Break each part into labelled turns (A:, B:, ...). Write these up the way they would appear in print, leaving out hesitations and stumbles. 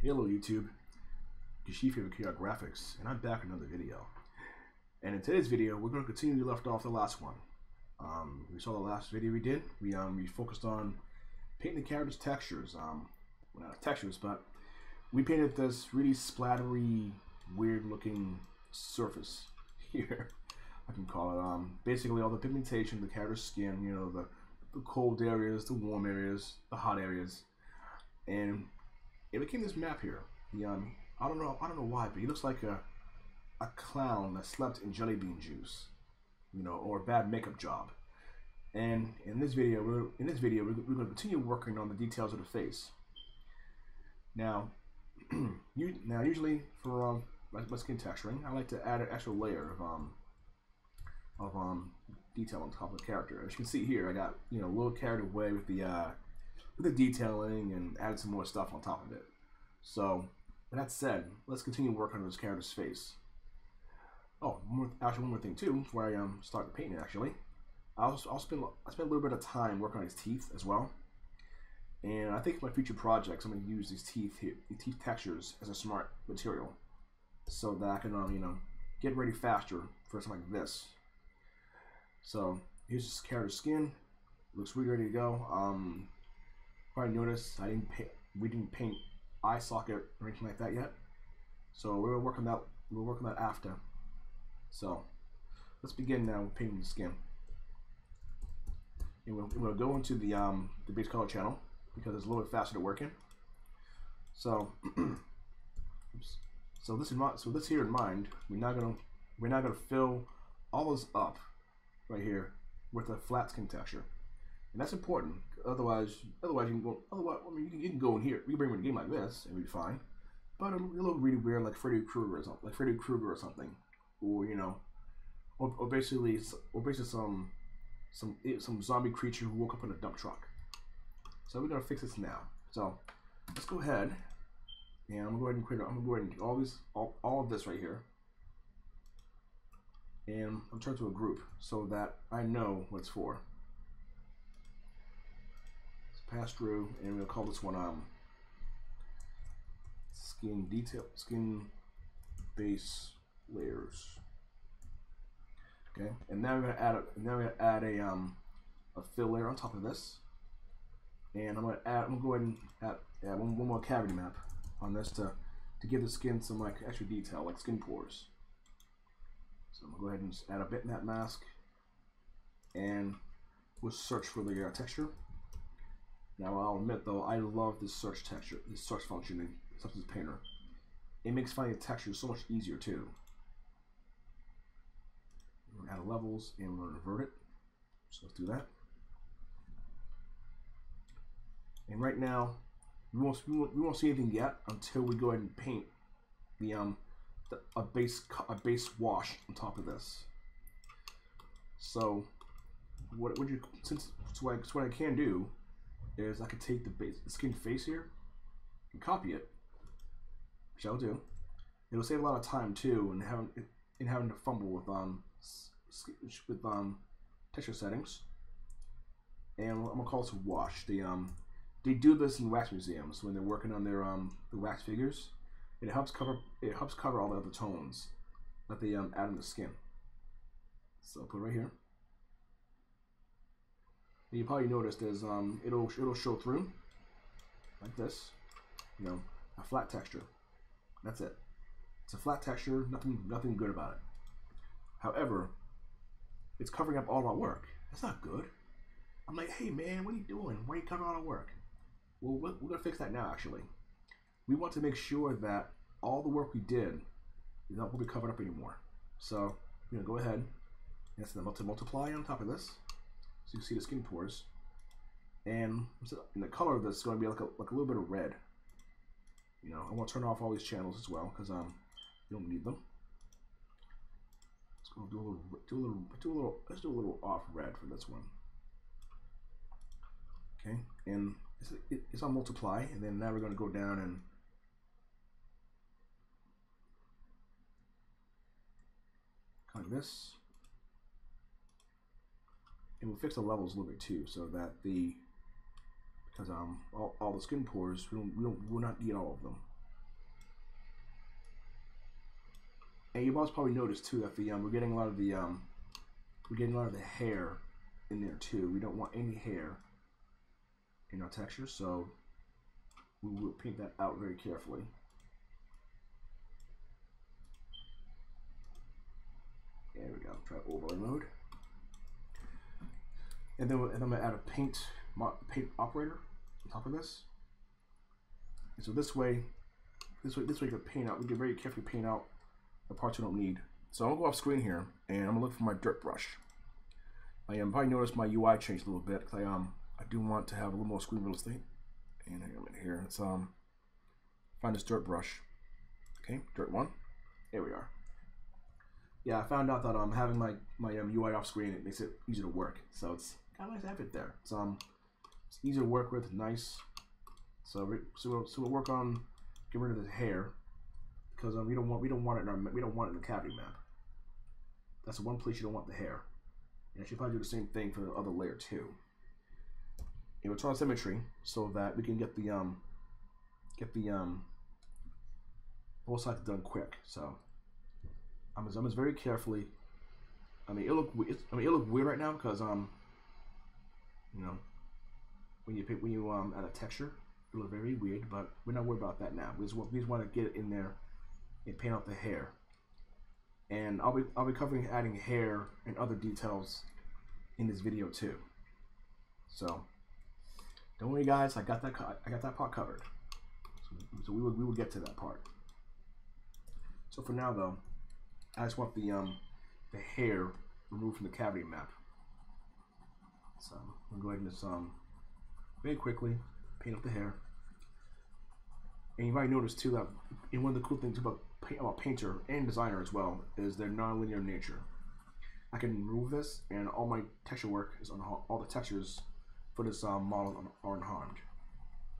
A: Hello YouTube, Geschichte of KRGraphics, and I'm back with another video. And in today's video, we're going to continue we left off the last one. We saw the last video we did. We focused on painting the characters' textures. Well, not textures, but we painted this really splattery, weird-looking surface here. I can call it. Basically, all the pigmentation, the character's skin. You know, the cold areas, the warm areas, the hot areas, and it became this map here. I don't know why, but he looks like a clown that slept in jelly bean juice, you know, or a bad makeup job. And in this video, we're going to continue working on the details of the face. Now, usually for my skin texturing, I like to add an extra layer of detail on top of the character. As you can see here, I got a little carried away with the detailing and added some more stuff on top of it. So, with that said, let's continue working on this character's face. Oh, one more thing too before I start the painting. Actually, I spend a little bit of time working on his teeth as well. And I think in my future projects, I'm going to use these teeth textures as a smart material, so that I can get ready faster for something like this. So here's this character's skin. Looks really ready to go. Probably noticed we didn't paint eye socket or anything like that yet. So we're working that after. So let's begin now with painting the skin. And we'll go into the base color channel because it's a little bit faster to work in. So so this here in mind, we're not gonna fill all this up right here with a flat skin texture. And that's important. Otherwise you can go. You can go in here. We can bring in a game like this, and we'd be fine. But it'll look really weird, like Freddy Krueger or something, or basically some zombie creature who woke up in a dump truck. So we're gonna fix this now. So let's go ahead, and I'm gonna go ahead and create. I'm gonna go ahead and all of this right here, and I'm turning to a group so that I know what it's for. Pass through, and we'll call this one skin base layers. Okay, and now we're gonna add a fill layer on top of this, and I'm gonna go ahead and add one more cavity map on this to give the skin some extra detail, like skin pores. So I'm gonna go ahead and just add a bitmap mask, and we'll search for the texture. Now I'll admit though, I love this search function in Substance Painter. It makes finding textures so much easier too. We're gonna add levels and we're gonna invert it. So let's do that. And right now, we won't see anything yet until we go ahead and paint a base wash on top of this. So what I can do is I could take the skin face here and copy it, which I'll do. It'll save a lot of time too, and having to fumble with texture settings. And I'm gonna call this a wash. They do this in wax museums when they're working on their the wax figures. It helps cover all the other tones that they add in the skin. So I'll put it right here. You probably noticed is it'll show through like this, a flat texture. That's it. It's a flat texture, nothing good about it. However, it's covering up all our work. That's not good. I'm like, hey man, what are you doing? Why are you covering all our work? Well, we're gonna fix that now. Actually, we want to make sure that all the work we did is not going to be covered up anymore. So we're gonna go ahead and multiply on top of this. So you see the skin pores, and the color of this is going to be like a little bit of red. I want to turn off all these channels as well because you don't need them. Let's go let's do a little off red for this one. Okay, and it's on multiply, and then now we're going to go down and like this. And we'll fix the levels a little bit too, so that because all the skin pores, we'll not need all of them. And you've also probably noticed too that the we're getting a lot of the hair in there too. We don't want any hair in our texture, so we will paint that out very carefully. There we go. Try overlay mode, and then I'm gonna add a paint operator on top of this. And so this way you can paint out. We can very carefully paint out the parts we don't need. So I'm gonna go off screen here, and I'm gonna look for my dirt brush. I probably noticed my UI changed a little bit because I do want to have a little more screen real estate. And I'm in here. Let's find this dirt brush. Okay, dirt 1. There we are. Yeah, I found out that having my UI off screen, it makes it easier to work. So it's kind of nice to have it there. It's easy to work with, nice. So we'll work on getting rid of the hair because we don't want it in the cavity map. That's the one place you don't want the hair. And I should probably do the same thing for the other layer too. And we'll turn on symmetry so that we can get the both sides done quick. So I'm just very carefully. I mean, it'll look weird right now because you know, when you add a texture, it'll look very weird. But we're not worried about that now. We just want to get it in there and paint out the hair. And I'll be covering adding hair and other details in this video too. So don't worry, guys. I got that part covered. So we will get to that part. So for now though, I just want the hair removed from the cavity map. So I'm going to go ahead and just very quickly paint up the hair. And you might notice too that one of the cool things about Painter and Designer as well is their non-linear nature. I can remove this, and all my texture work is on all the textures for this model are unharmed.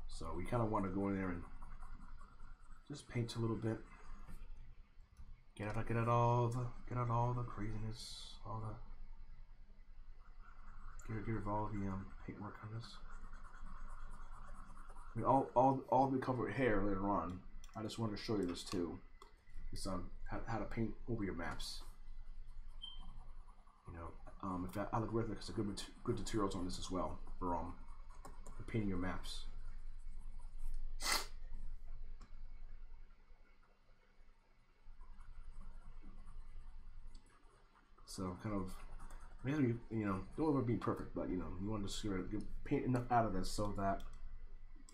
A: So we kind of want to go in there and just paint a little bit. Get out all the craziness, get rid of all the paint work on this. I mean, all the covered hair later on. I just wanted to show you this too. It's how to paint over your maps. You know, if that KRGraphics are good tutorials on this as well for painting your maps. So kind of, maybe, you know, don't ever be perfect, but you know, you want to just paint enough out of this so that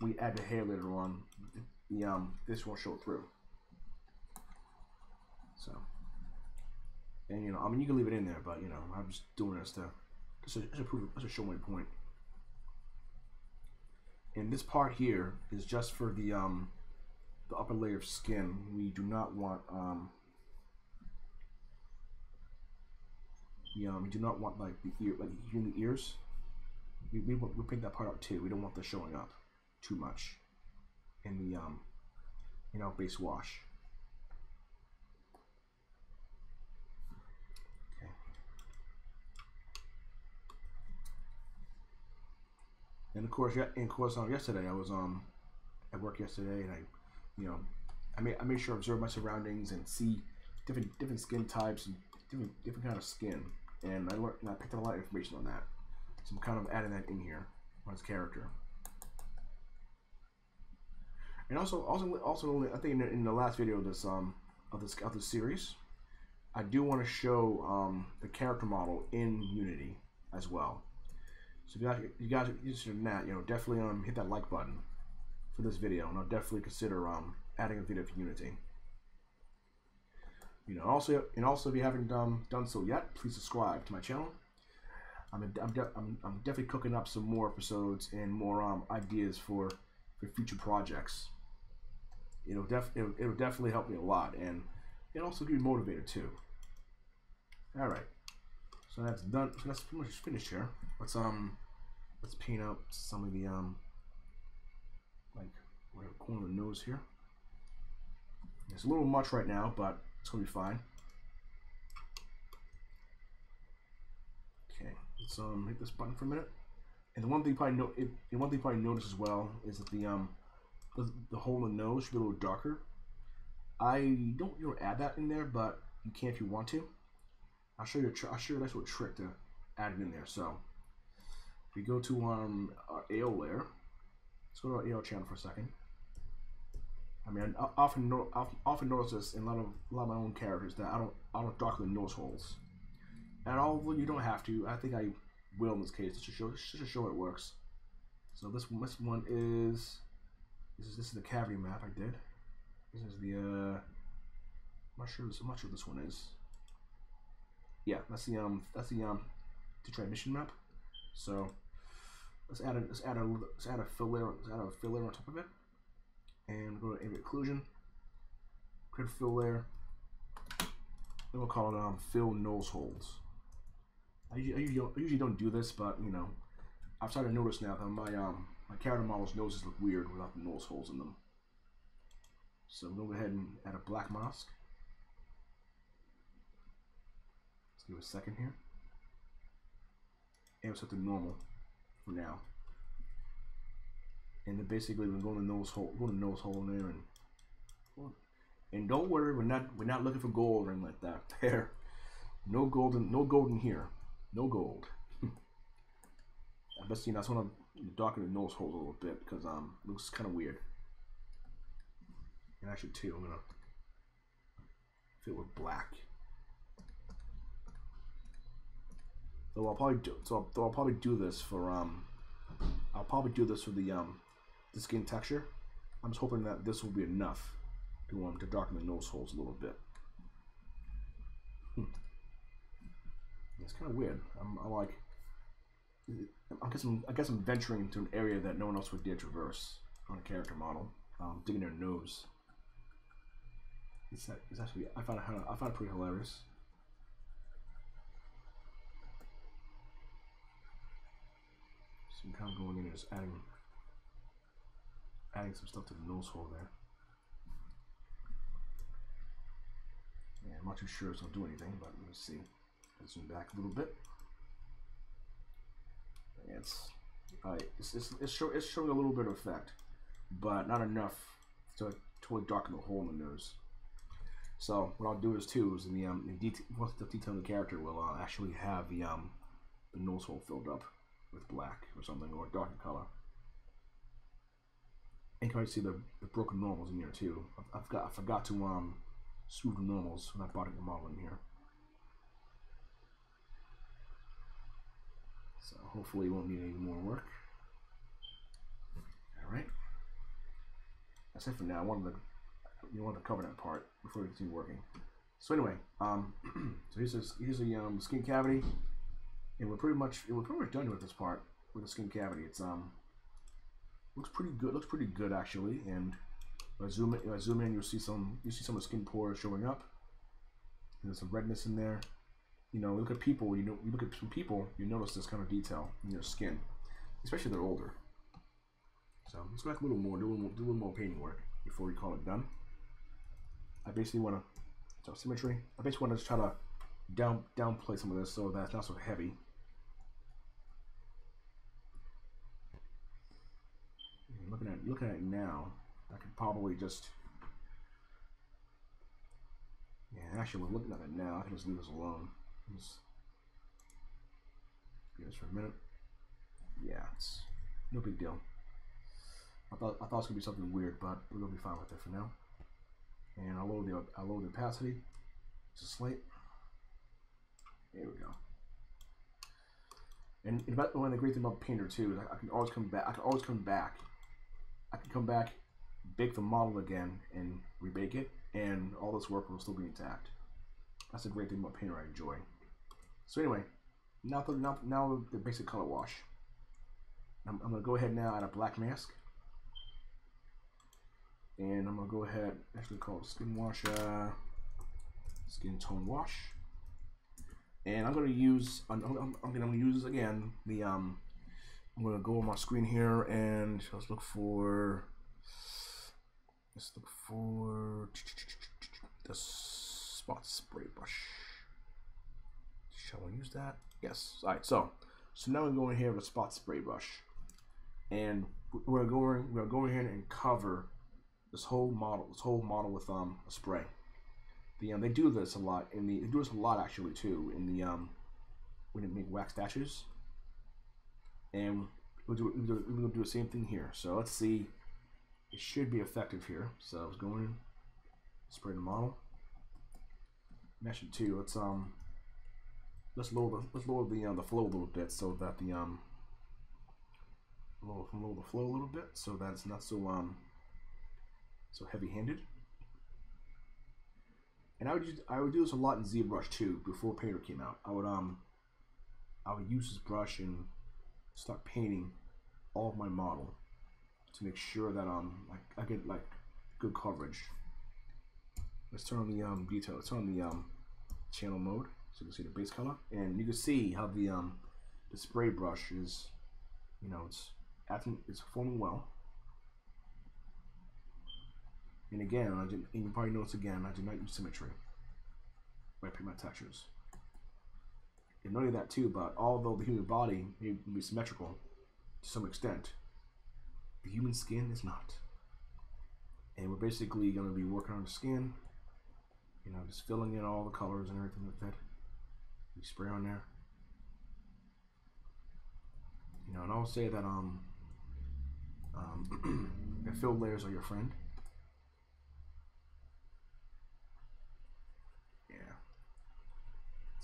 A: we add the hair later on, this won't show through. So, and you know, I mean, you can leave it in there, but you know, I'm just doing this to show my point. And this part here is just for the upper layer of skin. We do not want we do not want like the ear, like here in the ears. We paint that part out too. We don't want this showing up too much in the you know, base wash. Okay. And of course, yesterday I was at work yesterday, and I made sure I observe my surroundings and see different skin types and different kind of skin, and I picked up a lot of information on that. So I'm kind of adding that in here on his character. And also, I think in the last video of this this series, I do want to show the character model in Unity as well. So if you guys are interested in that, you know, definitely hit that like button for this video, and I'll definitely consider adding a video for Unity. You know, also if you haven't done so yet, please subscribe to my channel. I'm definitely cooking up some more episodes and more ideas for future projects. It'll definitely help me a lot, and it'll also get me motivated too. All right, so that's done. So that's pretty much finished here. Let's paint out some of the like right the corner of the nose here. It's a little much right now, but it's gonna be fine. Okay, let's hit this button for a minute. And the one thing you probably notice as well is that the hole in the nose should be a little darker. I don't add that in there, but You can if you want to. I'll show you a nice little trick to add it in there. So if we go to our AO layer, let's go to our AO channel for a second. I mean, I often notice this in a lot of my own characters that I don't darken the nose holes. And although you don't have to, I think I will in this case just to show it works. So this one is this is the cavity map I did. This is the I'm not sure this one is. Yeah, that's the transmission map. So let's add a fill layer on top of it, and go to ambient occlusion, create a fill layer, and we'll call it fill nose holes. I usually don't do this, but you know, I've started to notice now that my character models' noses look weird without the nose holes in them. So we'll go ahead and add a black mask. Let's give it a second here. And we'll set to normal for now. And then basically we're going to nose hole in there, and don't worry, we're not looking for gold or anything like that. There, no gold in here, no gold. I bet you know, I just want to darken the nose hole a little bit because it looks kind of weird. And actually too, I'm gonna fill it with black. So I'll probably do this for the skin texture. I'm just hoping that this will be enough to darken the nose holes a little bit. It's kind of weird. I guess I'm venturing into an area that no one else would dare traverse on a character model. Digging their nose. It's actually I find it pretty hilarious. So I'm kind of going in and just adding some stuff to the nose hole there. Yeah, I'm not too sure it's gonna do anything, but let me see. Let's zoom back a little bit. Yeah, it's showing a little bit of effect, but not enough to totally darken the hole in the nose. So what I'll do is once the detail in the character will actually have the nose hole filled up with black or something, or a darker color. And you can already see the broken normals in here too. I forgot to smooth the normals when I brought the model in here. So hopefully it won't need any more work. Alright. That's it for now. You want to cover that part before we continue working. So anyway, so here's a skin cavity, and we're pretty much done with this part with the skin cavity. It's looks pretty good. Looks pretty good actually. And if I zoom in, you'll see some of the skin pores showing up. And there's some redness in there. You know, look at people. You look at some people, you notice this kind of detail in their skin, especially if they're older. So let's go back a little more, do a little more painting work before we call it done. I basically want to symmetry. I basically want to try to downplay some of this so that it's not so heavy. And looking at it now, I could probably just actually looking at it now, I can just leave this alone. Just do this for a minute. Yeah, it's no big deal. I thought it was gonna be something weird, but we're gonna be fine with it for now. And I'll load the opacity to slate. There we go. And one of the great thing about Painter too is I can always come back. I can come back, bake the model again, and rebake it, and all this work will still be intact. That's a great thing about Painter I enjoy. So anyway, now the basic color wash. I'm gonna go ahead now add a black mask. And I'm gonna go ahead, actually call it skin wash, skin tone wash. And I'm gonna use again the I'm gonna go on my screen here and let's look for the spot spray brush. Shall I use that? Yes. All right. So now we're going here with a spot spray brush, and we're going here and cover this whole model with a spray. they do this a lot in the, they do this a lot actually too in the when they make wax statues, and we'll do the same thing here. So let's see, it should be effective here. So I was going in, spray the model. Actually too, let's lower the flow a little bit so that the lower the flow a little bit so that it's not so so heavy-handed. And I would do this a lot in ZBrush too before Painter came out. I would use this brush and start painting all of my model to make sure that I get like good coverage. Let's turn on the detail. Let's turn on the channel mode so you can see the base color, and you can see how the spray brush is, you know, it's forming well. And again, and you probably notice again, I did not use symmetry when I paint my textures. And not only that too, but although the human body may be symmetrical to some extent, the human skin is not. And we're basically going to be working on the skin, you know, just filling in all the colors and everything like that. You spray on there, you know, and I'll say that the fill layers are your friend.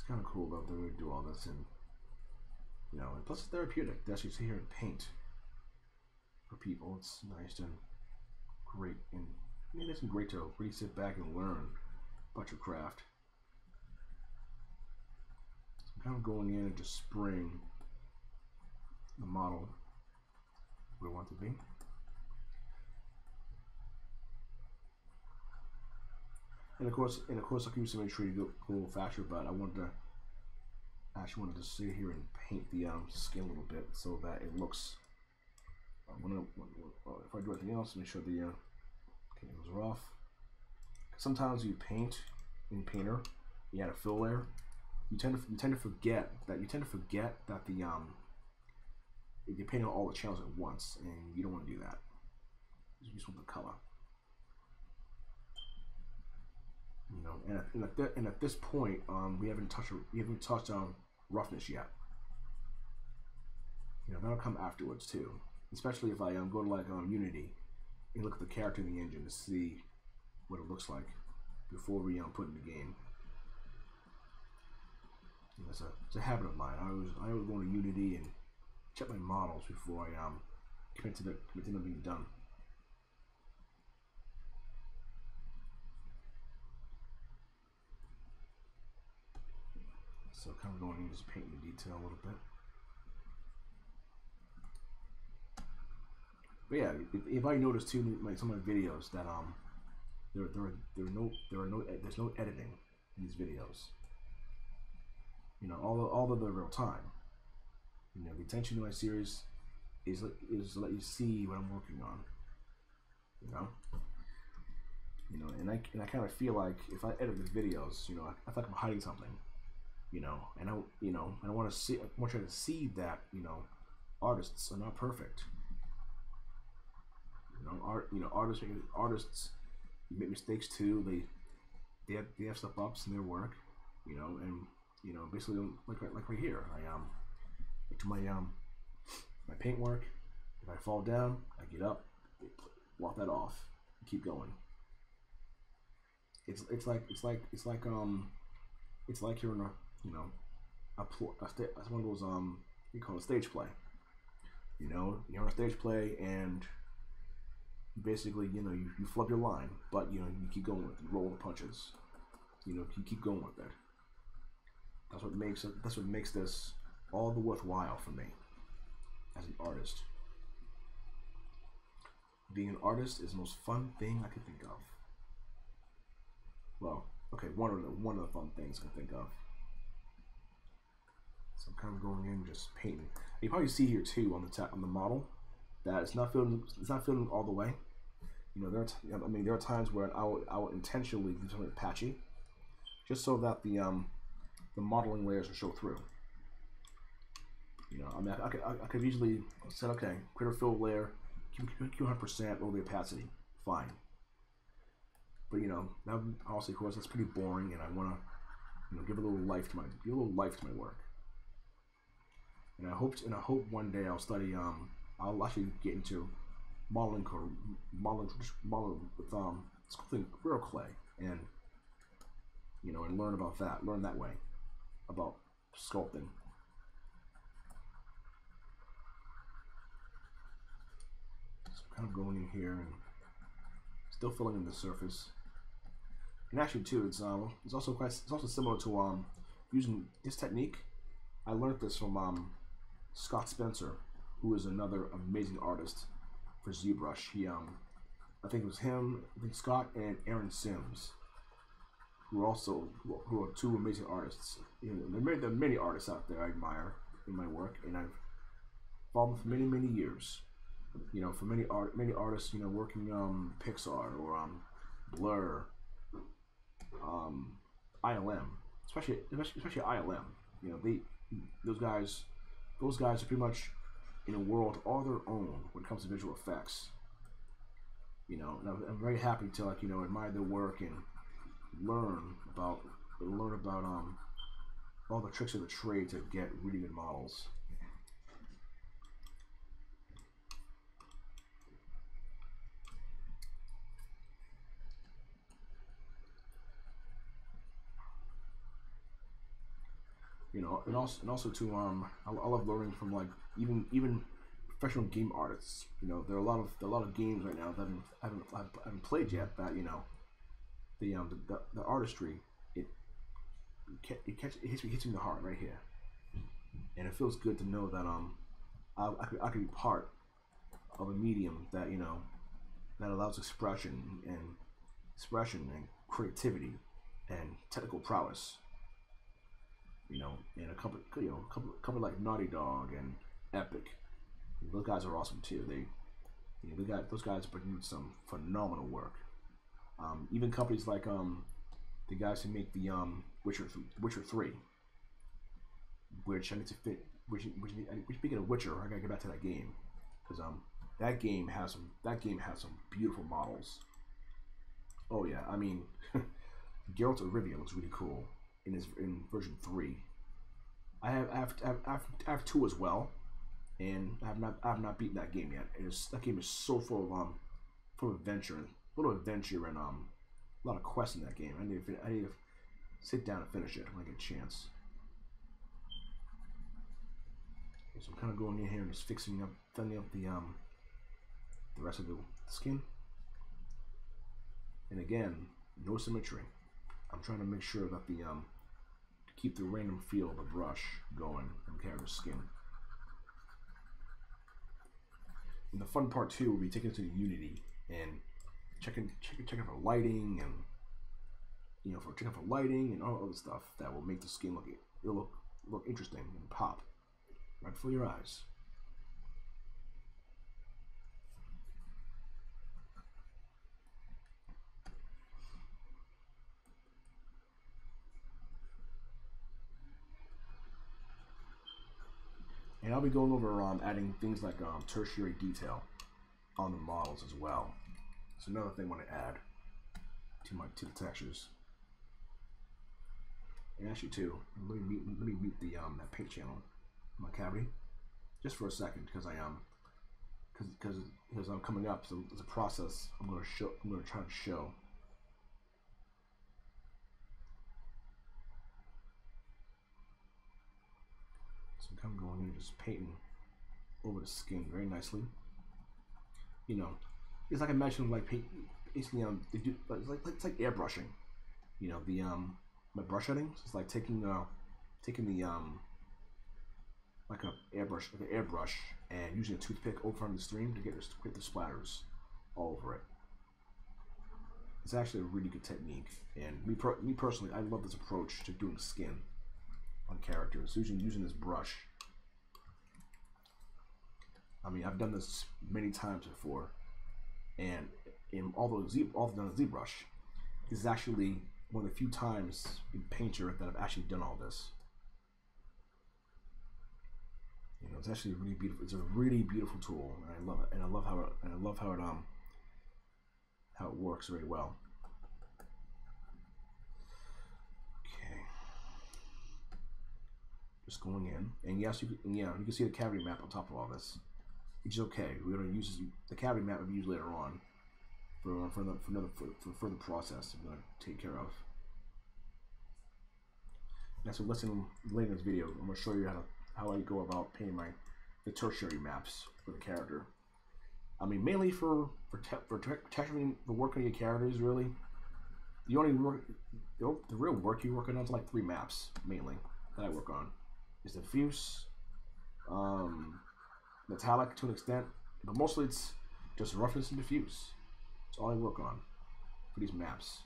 A: Kind of cool though that we do all this, and you know, and plus it's therapeutic to actually sit here and paint for people. It's nice and great, and I mean, it's great to really sit back and learn about your craft. So I'm kind of going in and just spraying the model where we want to be. And of course, I can use symmetry to go a little faster, but I actually wanted to sit here and paint the skin a little bit so that it looks. If I do anything else, make sure the candles are off. Sometimes you paint in Painter, you add a fill layer. You tend to forget that the you're painting all the channels at once, and you don't want to do that. You just want the color. You know, and at this point, we haven't touched on roughness yet. You know, that'll come afterwards too. Especially if I go to like Unity and look at the character in the engine to see what it looks like before we put in the game. You know, it's a habit of mine. I always go to Unity and check my models before I commit to them being done. So kind of going in, just painting the detail a little bit. But yeah, if I notice too, like some of my videos that there's no editing in these videos. You know, all of the real time. You know, the intention of my series is to let you see what I'm working on. You know, and I kind of feel like if I edit the videos, you know, I feel like I'm hiding something. You know, and I want you to see that, you know, artists are not perfect. You know, artists make mistakes too. They have stuff ups in their work. You know, and you know, basically like right here, I do my paint work. If I fall down, I get up, walk that off, and keep going. It's like you're in a, you know, that's one of those you call it stage play. You know, you're on a stage play and basically, you know, you flub your line, but you know, you keep going with it, you roll the punches. You know, you keep going with it. That's what makes this all the worthwhile for me as an artist. Being an artist is the most fun thing I could think of. Well, okay, one of the fun things I can think of. So I'm kind of going in just painting. You probably see here too on the model that it's not filling all the way. You know, there are times where I will intentionally do something patchy, just so that the modeling layers will show through. You know, I mean, I could easily say, okay, create a fill layer, keep 100% over the opacity, fine. But you know, that obviously, of course, that's pretty boring, and I want to give a little life to my work. And I hope one day I'll study. I'll actually get into modeling with sculpting real clay, and and learn about that. Learn that way about sculpting. So I'm kind of going in here and still filling in the surface. And actually, too, it's also similar to using this technique. I learned this from Scott Spencer, who is another amazing artist for ZBrush. He I think it was him, I think Scott and Aaron Sims, who are two amazing artists. There are many artists out there I admire in my work, and I've followed them for many years. For many artists, working Pixar or Blur, ILM, especially ILM. Those guys are pretty much in a world all their own when it comes to visual effects. And I'm very happy to admire their work and learn about all the tricks of the trade to get really good models. And also too, I love learning from even professional game artists. There are a lot of games right now that I haven't played yet. That the artistry it hits me in the heart right here, and it feels good to know that I could be part of a medium that that allows expression and creativity and technical prowess. And a couple like Naughty Dog and Epic. Those guys are awesome too. Those guys produce some phenomenal work. Even companies like the guys who make the Witcher 3, which I need to fit. Which speaking of Witcher, I gotta get back to that game because that game has some beautiful models. Oh yeah, I mean, Geralt of Rivia looks really cool in version 3. I have 2 as well, and I have not beaten that game yet. That game is so full of adventure, and a little adventure, and a lot of quests in that game. I need to sit down and finish it when I get a chance. So I'm kind of going in here and just filling up the rest of the skin. And again, no symmetry. I'm trying to make sure that to keep the random feel of the brush going on the character's skin. And the fun part too will be taking it to the Unity and checking for lighting and checking for lighting and all other stuff that will make the skin look interesting and pop right before your eyes. And I'll be going over adding things like tertiary detail on the models as well. It's another thing I want to add to the textures. And actually too, let me mute the that paint channel in my cavity just for a second because I'm coming up. So it's a process I'm going to try to show. So I'm kind of going in and just painting over the skin very nicely. It's like I mentioned, like basically it's like airbrushing. My brush settings. It's like taking the like an airbrush and using a toothpick over on the stream to get the splatters all over it. It's actually a really good technique, and me personally, I love this approach to doing skin on characters using this brush. I mean, I've done this many times before, and although I've done a ZBrush, this is actually one of the few times in Painter that I've actually done all this. It's actually really beautiful. It's a really beautiful tool, and I love it. And I love how it works very well. Just going in, and yes, you can see the cavity map on top of all this, which is okay. We're going to use the cavity map we use later on for further process I'm going to take care of. And so listen later in this video. I'm going to show you how I go about painting the tertiary maps for the character. I mean, mainly for texturing the work on your characters. Really, the real work you're working on is like 3 maps mainly that I work on. Is diffuse, metallic to an extent, but mostly it's just roughness and diffuse. That's all I work on for these maps.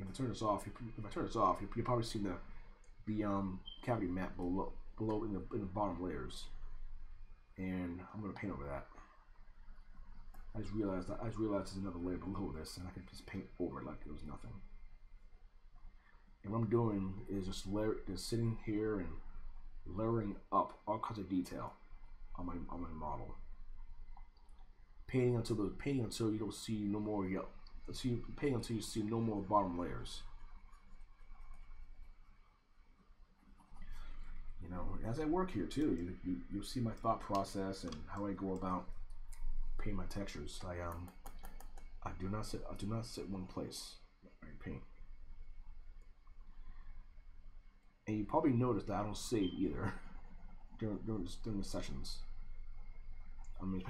A: If I turn this off, you'll probably see the cavity map below in the bottom layers, and I'm gonna paint over that. I just realized there's another layer below this, and I can just paint over it like it was nothing. And what I'm doing is just sitting here and layering up all kinds of detail on my model, painting until you don't see no more yellow. Painting until you see no more bottom layers. You know, as I work here too, you'll see my thought process and how I go about painting my textures. I do not sit in one place. I paint. And you probably noticed that I don't save either during the sessions. I mean,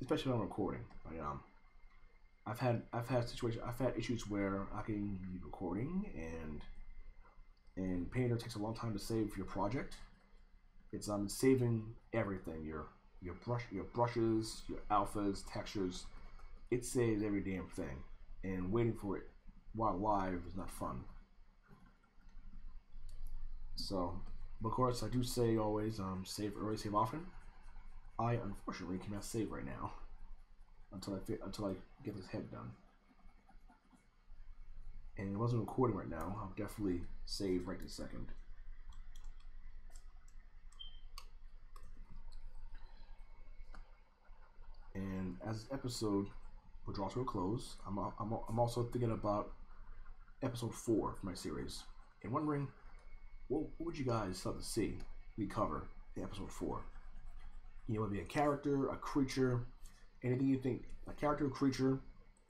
A: especially when I'm recording. I've had issues where I can be recording and Painter takes a long time to save your project. It's saving everything, your brushes, your alphas, textures. It saves every damn thing, and waiting for it while live is not fun. So, of course, I do say always save early, save often. I unfortunately cannot save right now until I get this head done. And it wasn't recording right now. I'll definitely save right this second. And as the episode will draw to a close, I'm also thinking about episode 4 for my series, and wondering what would you guys love to see me cover in episode 4. You know, maybe a character, a creature, anything you think. A character, a creature.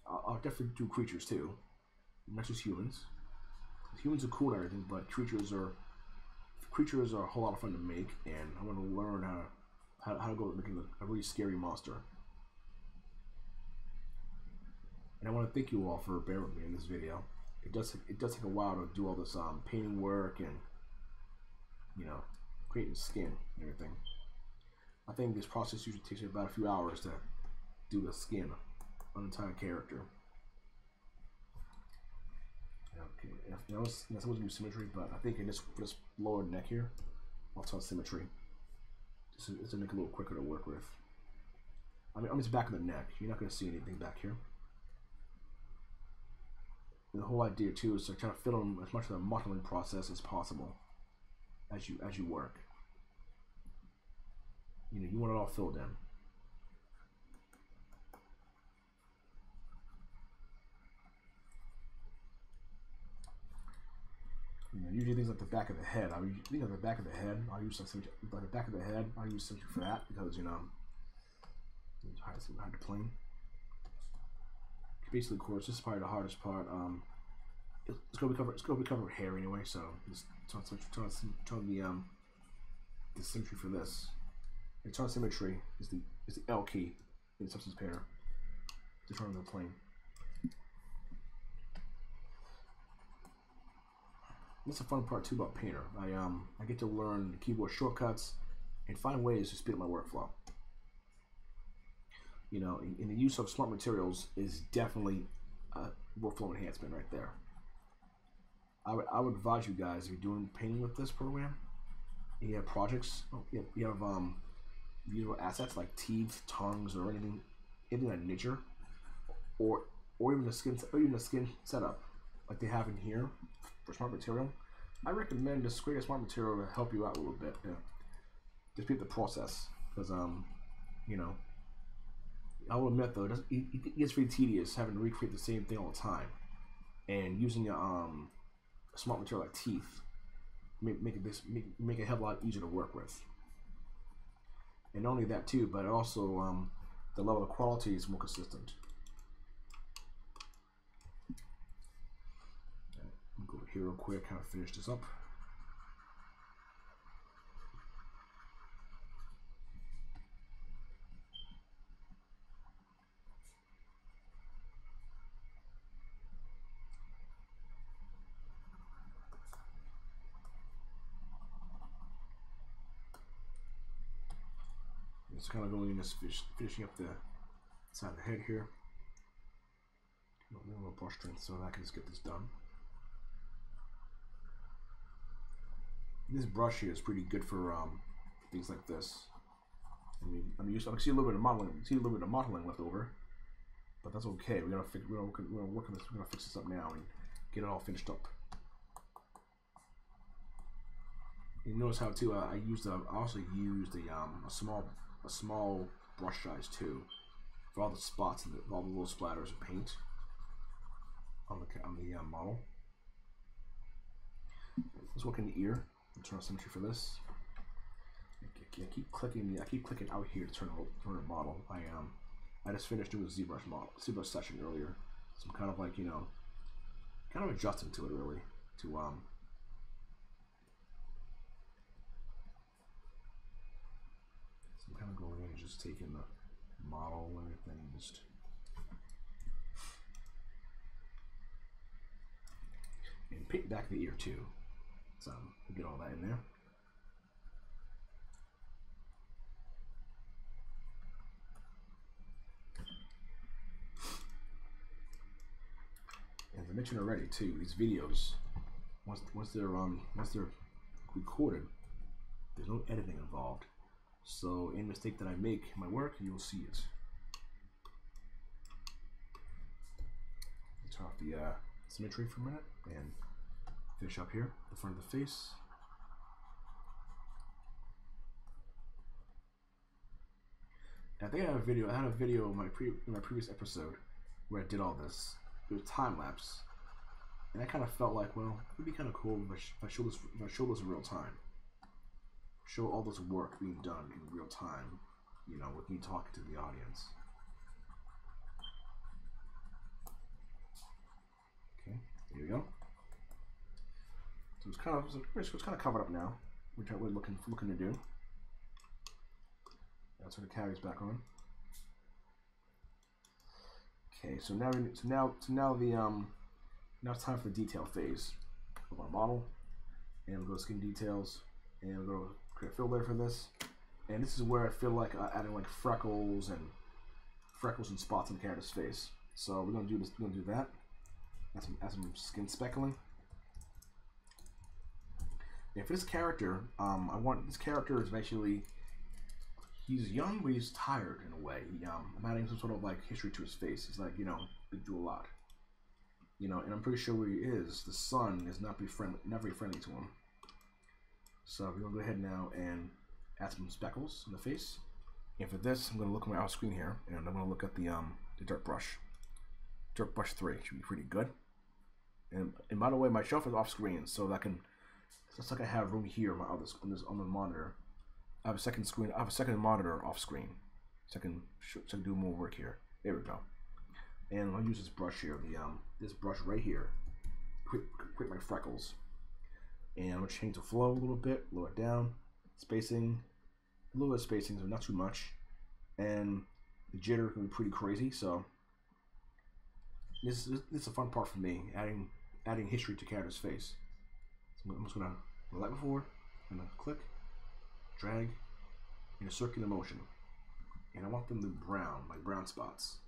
A: I'll definitely do creatures too, not just humans. Humans are cool and everything, but creatures are a whole lot of fun to make, and I want to learn how to go making a really scary monster. And I want to thank you all for bearing with me in this video. It does take a while to do all this painting work and, you know, creating skin and everything. I think this process usually takes about a few hours to do the skin on an entire character. Okay, you know, it's supposed to be symmetry, but I think for this lower neck here, I'll tell symmetry. Just to make it a little quicker to work with. I mean, on this back of the neck, you're not going to see anything back here. And the whole idea too is to try to fit on as much of the modeling process as possible as you work. You know, you want it all filled in. You know, usually things like the back of the head. I'll use the back of the head for that because, you know, it's hard to plane. Basically, of course, this is probably the hardest part. It's gonna be covered with hair anyway, so just tone the symmetry for this. And tone symmetry is the L key in the Substance Painter to turn the plane. That's the fun part too about Painter. I get to learn keyboard shortcuts and find ways to speed up my workflow. You know, in the use of smart materials is definitely a workflow enhancement right there. I would advise you guys, if you're doing painting with this program, and you have projects, you have visual assets like teeth, tongues, or anything of that nature, or even the skin setup like they have in here for smart material. I recommend just create a smart material to help you out a little bit, to speed the process, because you know, I will admit though, it gets pretty tedious having to recreate the same thing all the time, and using a smart material like teeth, make it a hell of a lot easier to work with. And not only that too, but also the level of quality is more consistent. I'll go here real quick, kind of finish this up. It's kind of going in, just finishing up the side of the head here. A little brush strength so that I can just get this done. This brush here is pretty good for things like this. I mean, I can see a little bit of modeling, left over, but that's okay. We're gonna work on this. We're gonna fix this up now and get it all finished up. You notice how too I also used a small brush size too for all the spots and all the little splatters of paint on the model. Let's work in the ear. Turn on symmetry for this. I keep clicking out here to turn a model. I just finished doing a ZBrush session earlier, so I'm kind of like, you know, kind of adjusting to it really to So I'm kind of going in and just taking the model and everything and just and paint back the ear too. So we'll get all that in there. As I mentioned already too, these videos, once they're recorded, there's no editing involved. So any mistake that I make in my work, you'll see it. Turn off the symmetry for a minute and finish up here, the front of the face. And I think I had a video in my previous episode where I did all this. It was time lapse, and I kind of felt like, well, it'd be kind of cool if I show this in real time. Show all this work being done in real time, you know, with me talking to the audience. Okay, there we go. So it's kind of covered up now, which we're looking to do. That's where the carries back on. Okay, so now it's time for the detail phase of our model, and we'll go to skin details, and we'll go create a fill layer for this. And this is where I feel like adding like freckles and spots on the character's face. So we're gonna do this. We're gonna do that. Add some skin speckling. And for this character, this character is actually, he's young, but he's tired in a way. I'm adding some sort of like history to his face. He's like, you know, been through a lot. You know, and I'm pretty sure where he is, the sun is not very friendly to him. So we're gonna go ahead now and add some speckles in the face. And for this, I'm gonna look at my off screen here, and I'm gonna look at the dirt brush. Dirt brush 3 should be pretty good. And by the way, my shelf is off screen, so that I can have room here on the monitor. I have a second screen. I have a second monitor off screen, so I can do more work here. There we go. And I'll use this brush here, this brush right here, create my freckles. And I'm gonna change the flow a little bit, lower it down, spacing, a little bit of spacing, so not too much. And the jitter can be pretty crazy. So this is a fun part for me, adding history to character's face. So I'm just gonna, like before, I'm gonna click, drag, in a circular motion, and I want them to be brown, like brown spots.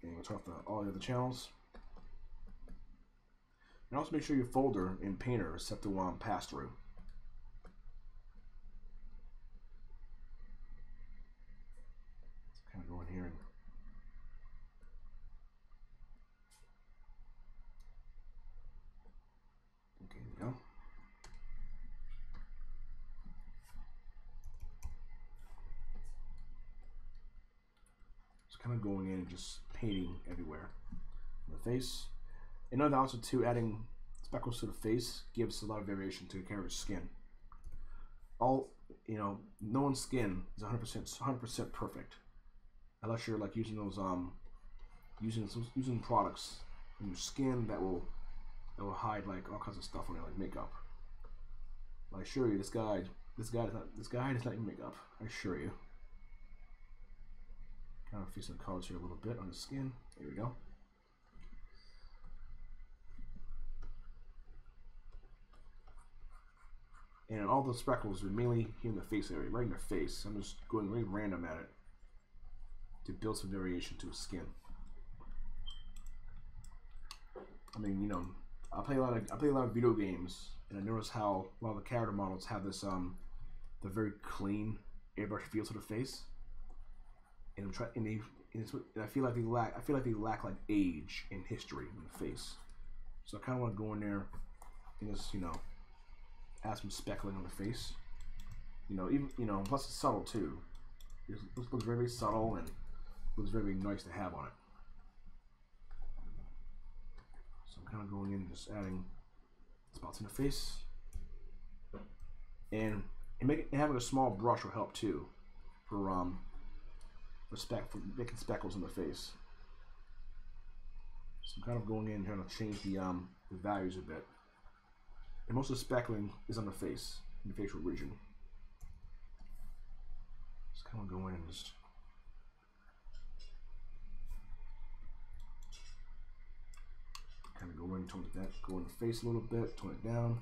A: And we'll turn off all the other channels. And also make sure your folder in Painter is set to pass through. Kind of go in here and okay, there we go. Just kind of going in and just painting everywhere. The face. Another also too, adding speckles to the face gives a lot of variation to the character's skin. No one's skin is 100% perfect, unless you're like using those using products in your skin that will hide like all kinds of stuff on it, like makeup. I assure you, this guy does not even makeup. I assure you. Kind of fixing the colors here a little bit on the skin. There we go. And all the speckles are mainly here in the face area, right in the face. I'm just going really random at it to build some variation to his skin. I mean, you know, I play a lot of video games, and I notice how a lot of the character models have this the very clean airbrush feel to the face, and I feel like they lack like age and history in the face. So I kind of want to go in there and just, you know, add some speckling on the face. You know, plus it's subtle too. It looks very, very subtle and looks very, very nice to have on it. So I'm kind of going in and just adding spots in the face, and having a small brush will help too for making speckles in the face. So I'm kind of going in and trying to change the values a bit. And most of the speckling is on the face, in the facial region. Just kind of go in and just kind of go in, go in the face a little bit, tone it down.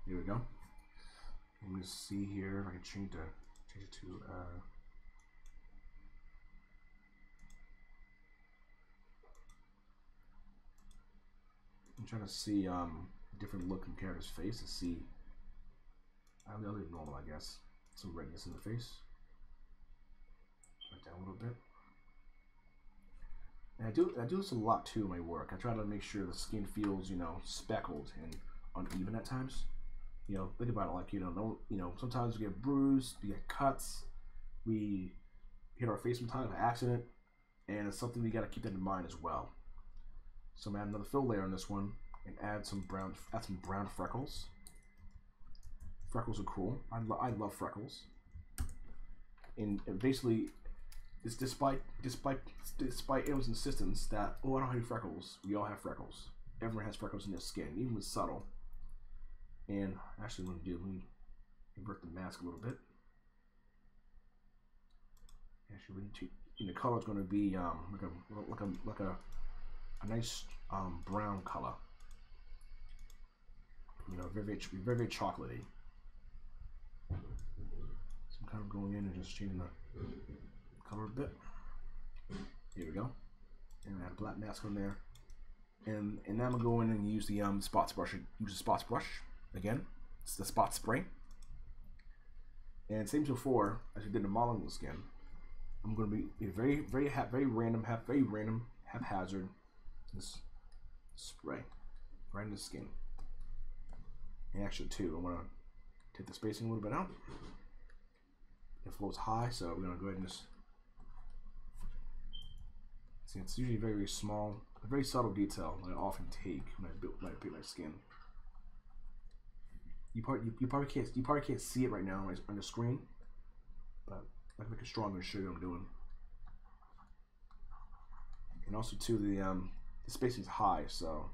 A: Here we go. Let me see here if I can change it to I'm trying to see different look in character's face to see. I'll leave normal, I guess. Some redness in the face. Turn it down a little bit. And I do this a lot too in my work. I try to make sure the skin feels, you know, speckled and uneven at times. You know, think about it, like, you know, sometimes we get bruised, we get cuts, we hit our face sometimes by accident, and it's something we got to keep that in mind as well. So I'm gonna add another fill layer on this one and add some brown freckles. Freckles are cool. I love freckles. And basically, it's despite everyone's insistence that, oh, I don't have any freckles. We all have freckles. Everyone has freckles in their skin, even when it's subtle. And actually, let me invert the mask a little bit. Actually, the color is going to be like a nice brown color. You know, very, very, very chocolatey. So I'm kind of going in and just changing the color a bit. Here we go. And I add a black mask on there. And now I'm gonna go in and use the spots brush. Use the spots brush again. It's the spot spray. And same as before, as we did the modeling of the skin, I'm gonna be very random, haphazard. This spray right in the skin. And actually too, I'm gonna take the spacing a little bit out. It flows high, so we're gonna go ahead and just see. It's usually very, very small, a very subtle detail that I often take when I build my skin. You probably can't see it right now on the screen, but I can make it stronger and show you what I'm doing. And also too, the spacing is high, so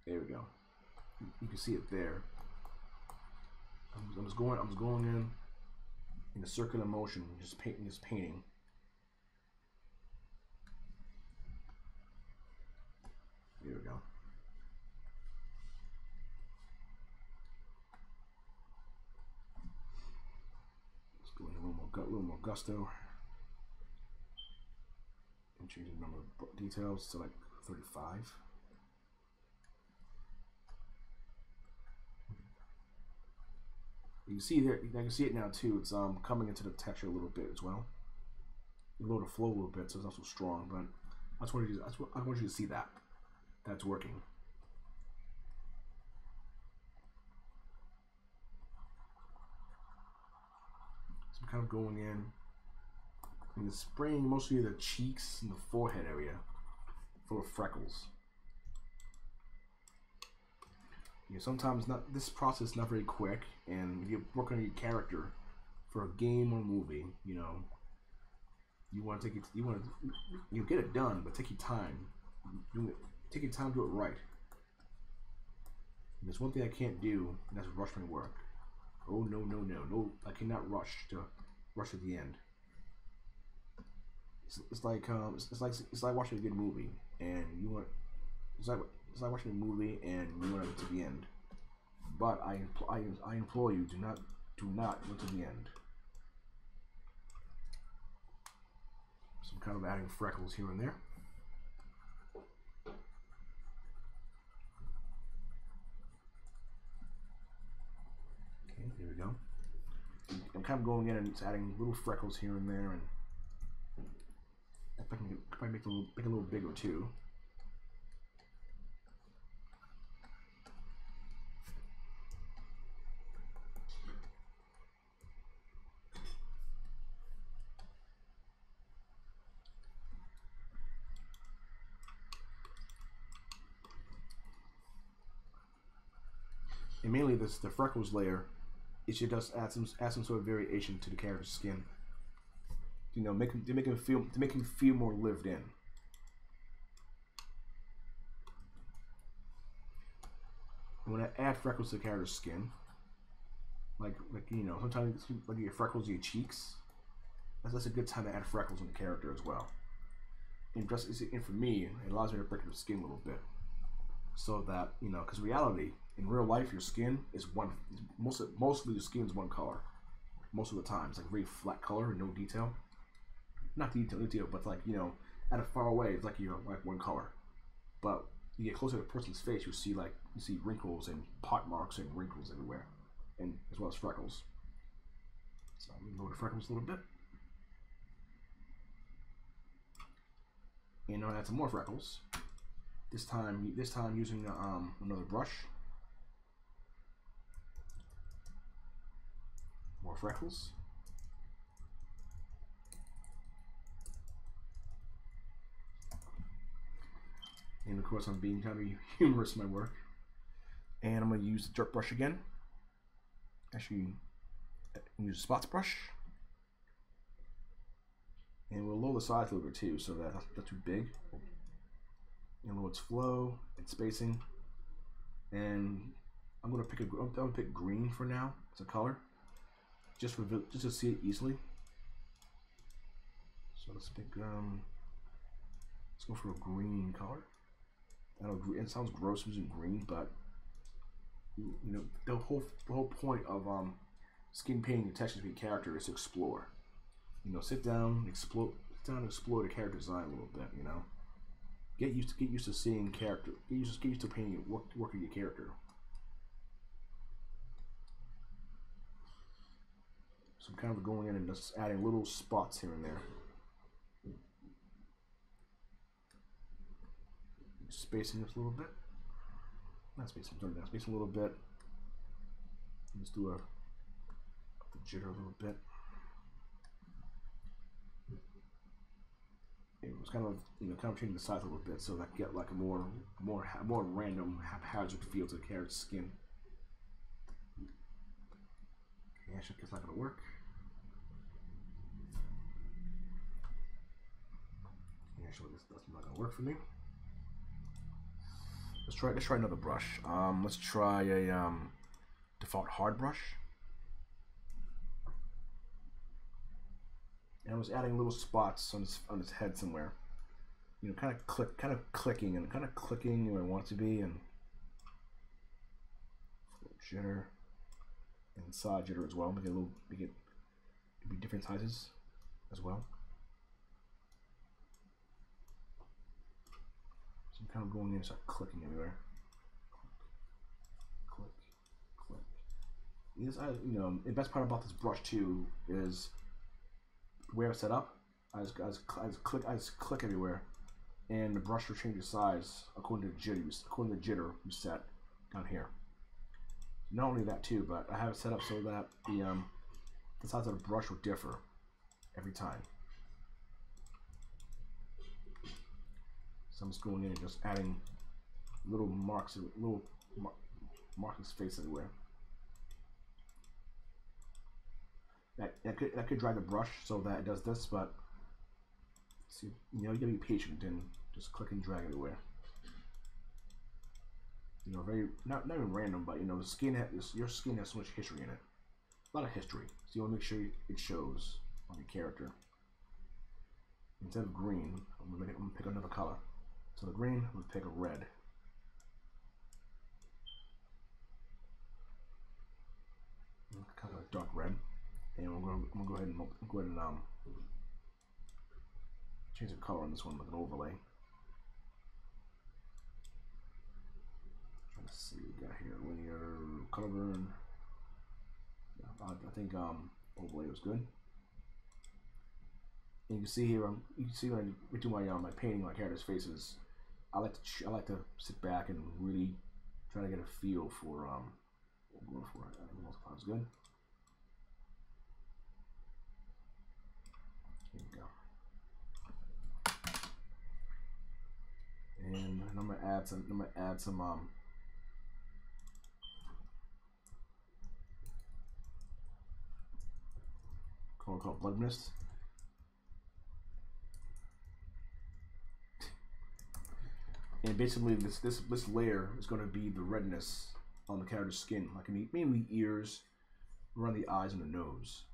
A: there we go. You can see it there. I'm just going in a circular motion, just painting. There we go. Let's go in a little more gusto. And change the number of details to like 35. You can see there, I can see it now too. It's coming into the texture a little bit as well. You lower the flow a little bit, so it's not so strong. But I want you to see that. That's working. So I'm kind of going in And it's spraying mostly the cheeks and the forehead area full of freckles. You know, sometimes this process is not very quick, and if you're working on your character for a game or movie, you know, you want to take it. You get it done, but take your time. Take your time to do it right. And there's one thing I can't do, and that's rush my work. Oh no! I cannot rush to the end. It's like watching a good movie, and you want. It's like watching a movie, and you want it to the end. But I implore you, do not go to the end. So I'm kind of adding freckles here and there. Okay, there we go. I'm kind of going in and adding little freckles here and there, and I can probably make it a little bigger too. And mainly the freckles layer, it should just add some sort of variation to the character's skin. You know, to make him feel more lived in. And when I add freckles to the character's skin, like you know, sometimes like you get freckles in your cheeks. That's a good time to add freckles on the character as well. And for me, it allows me to break the skin a little bit, so that, you know, because reality, in real life, your skin is mostly your skin is one color. Most of the time, it's like very flat color and no detail. Not detail, but like, you know, at a far away, it's like you're like one color. But you get closer to a person's face, you see wrinkles and pot marks and wrinkles everywhere, and as well as freckles. So I'm gonna lower the freckles a little bit, and I'll add some more freckles. This time using another brush. More freckles. And of course, I'm being kind of humorous in my work. And I'm going to use the dirt brush again. Actually, use a spots brush. And we'll lower the size a little bit too, so that that's not too big. And lower its flow and spacing. And I'm going to pick green for now as a color, just to see it easily. So let's pick let's go for a green color. I know it sounds gross using green, but you know, the whole point of skin painting and texture of your character is to explore. You know, sit down, explore the character design a little bit. You know, get used to seeing character. Get used to painting working your character. So I'm kind of going in and just adding little spots here and there. Spacing this a little bit. Not spacing, turn down spacing a little bit. Let's do the jitter a little bit. It was kind of, you know, kind of changing the size a little bit so that I get like a more random, haphazard feel to the character's skin. Okay, actually, it's not gonna work. Actually, that's not gonna work for me. Let's try another brush. Let's try a default hard brush. And I was adding little spots on his head somewhere. You know, kind of clicking where I want it to be, and jitter and side jitter as well. Make it be different sizes as well. So I'm kind of going in and start clicking everywhere. Click, click. This, you know, the best part about this brush too is where it's set up. I just click everywhere, and the brush will change the size according to the jitter you set down here. Not only that too, but I have it set up so that the size of the brush will differ every time. So I'm just going in and just adding little marks, marks his face everywhere. I could drag the brush so that it does this, but see, you know, you gotta be patient and just click and drag everywhere. You know, very not even random, but you know, the skin your skin has so much history in it, a lot of history. So you want to make sure it shows on your character. Instead of green, I'm gonna pick another color. So the green, I'm gonna pick a red. Kind of a dark red, and I'm gonna go ahead and change the color on this one with an overlay. Trying to see what we got here. Linear color burn. Yeah, I think overlay was good. And you can see here, you can see when I do my painting my characters' faces, I like to sit back and really try to get a feel for what I'm going for. That's good. Here we go. And I'm gonna add some called blood mist. And basically this layer is going to be the redness on the character's skin, like mainly ears, around the eyes and the nose.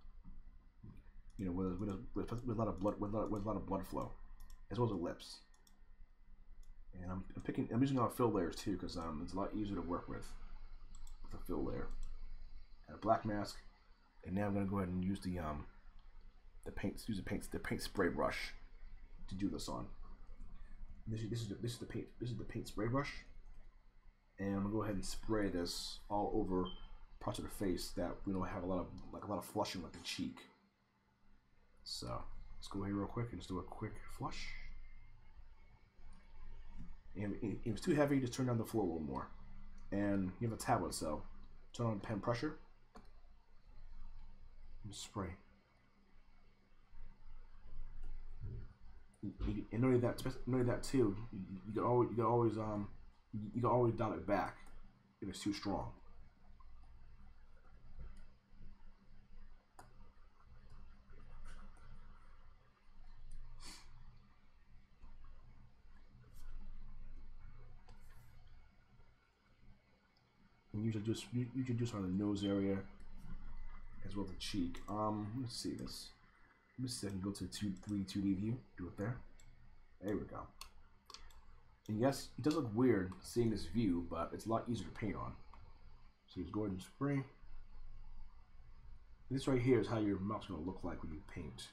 A: You know, with a lot of blood flow, as well as the lips. And I'm using our fill layers too, because it's a lot easier to work with a fill layer. And a black mask, and now I'm going to go ahead and use the paint spray brush to do this on. This is the paint spray brush, and I'm gonna go ahead and spray this all over parts of the face that we don't have a lot of flushing, like the cheek. So let's go here real quick and just do a quick flush. And if it's too heavy, just turn down the flow a little more. And you have a tablet, so turn on pen pressure and spray. And not only that too, you can always dial it back if it's too strong. And usually just on the nose area as well as the cheek. Let's see this. Let me see if I can go to 2D view. Do it there. There we go. And yes, it does look weird seeing this view, but it's a lot easier to paint on. So just go ahead and spray. This right here is how your mouth's going to look like when you paint.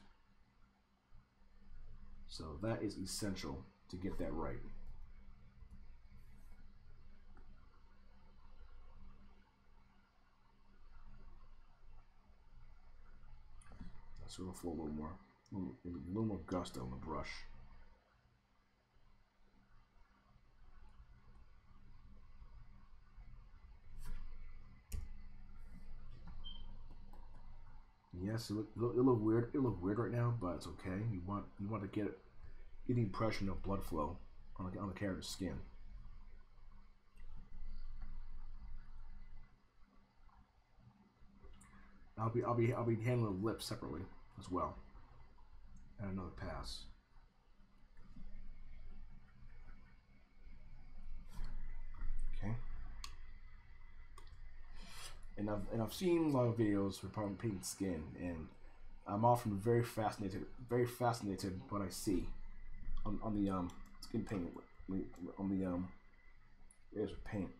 A: So that is essential to get that right. So it'll flow a little more gusto on the brush. Yes, it look weird. It look weird right now, but it's okay. You want to get the impression of blood flow on the character's skin. I'll be handling the lips separately as well. And another pass. Okay. And I've seen a lot of videos with probably painting skin, and I'm often very fascinated what I see on the skin paint on the areas of paint.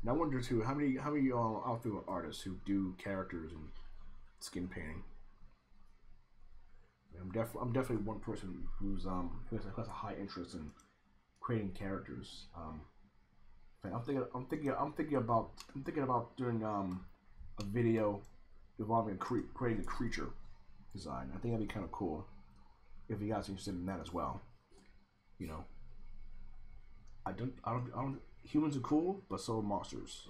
A: And I wonder too, how many y'all out there are artists who do characters and skin painting? I'm definitely one person who has a high interest in creating characters. I'm thinking about doing a video involving creating a creature design. I think that'd be kind of cool if you guys are interested in that as well. You know, I don't. Humans are cool, but so are monsters.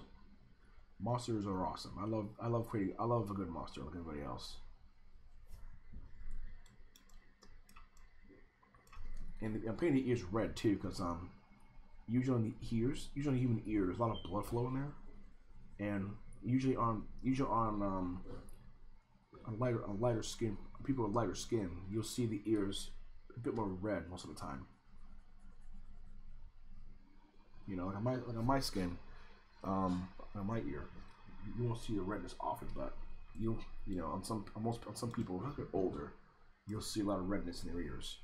A: Monsters are awesome. I love a good monster like everybody else. And I'm painting the ears red too, because usually on the ears, usually on the human ear, there's a lot of blood flow in there, and usually on lighter skin, people with lighter skin, you'll see the ears a bit more red most of the time. You know, like on my skin, on my ear, you won't see the redness often, but you know, on some people who are a bit older, you'll see a lot of redness in their ears.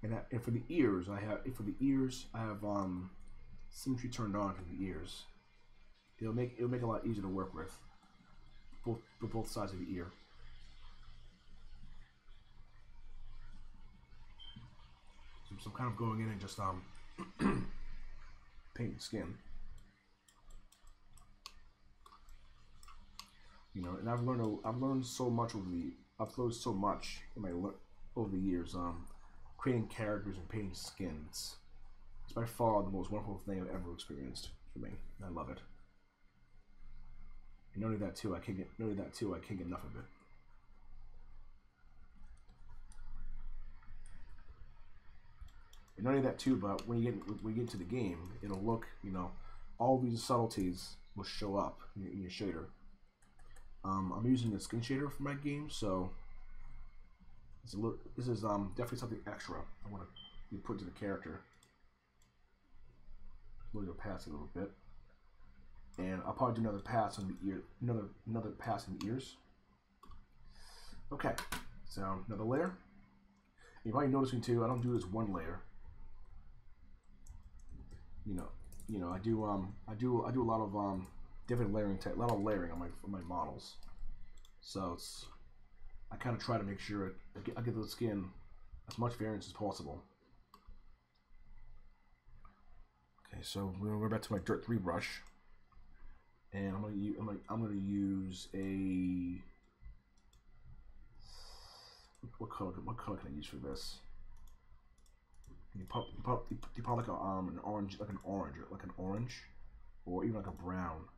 A: And for the ears, I have symmetry turned on for the ears. It'll make it a lot easier to work with both sides of the ear. So I'm kind of going in and just painting the skin. You know, and I've learned so much over the years. Creating characters and painting skins. It's by far the most wonderful thing I've ever experienced for me. I love it. And not only that too, I can't get enough of it. And not only that too, but when you get into the game, it'll look, you know, all these subtleties will show up in your shader. I'm using the skin shader for my game, so this is definitely something extra I want to put to the character. We'll go past it a little bit, and I'll probably do another pass on the ear, another pass in the ears. Okay, so another layer. You're probably noticing too, I don't do this one layer. You know, I do a lot of different layering, a lot of layering on my models. So I kind of try to make sure I give the skin as much variance as possible. Okay, so we're going to go back to my Dirt 3 brush, and I'm gonna use a what color can I use for this? You probably like an orange, like an orange, or even like a brown.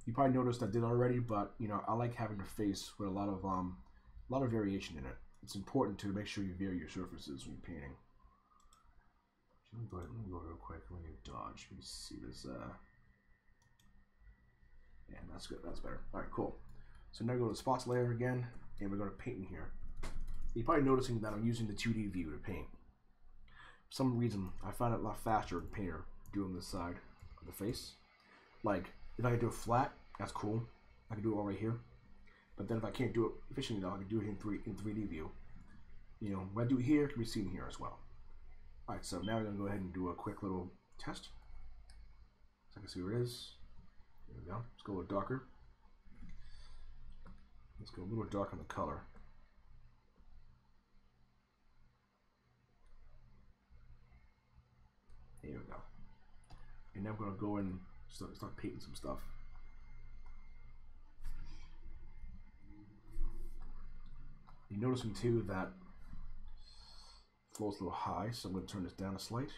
A: You probably noticed I did already, but you know, I like having a face with a lot of variation in it. It's important to make sure you vary your surfaces when you're painting. Let me go real quick. Let me dodge. Let me see this. Yeah, that's good. That's better. All right, cool. So now we go to the spots layer again, and we're going to paint in here. You're probably noticing that I'm using the 2D view to paint. For some reason, I find it a lot faster in Painter doing this side of the face. Like, if I can do it flat, that's cool. I can do it all right here. But then if I can't do it efficiently enough, I can do it in 3D view. You know, what I do here can be seen here as well. Alright, so now we're going to go ahead and do a quick little test. So I can see where it is. There we go. Let's go a little darker. Let's go a little dark on the color. There we go. And now we're going to go and start painting some stuff. You're noticing too that flow's a little high, so I'm going to turn this down a slight.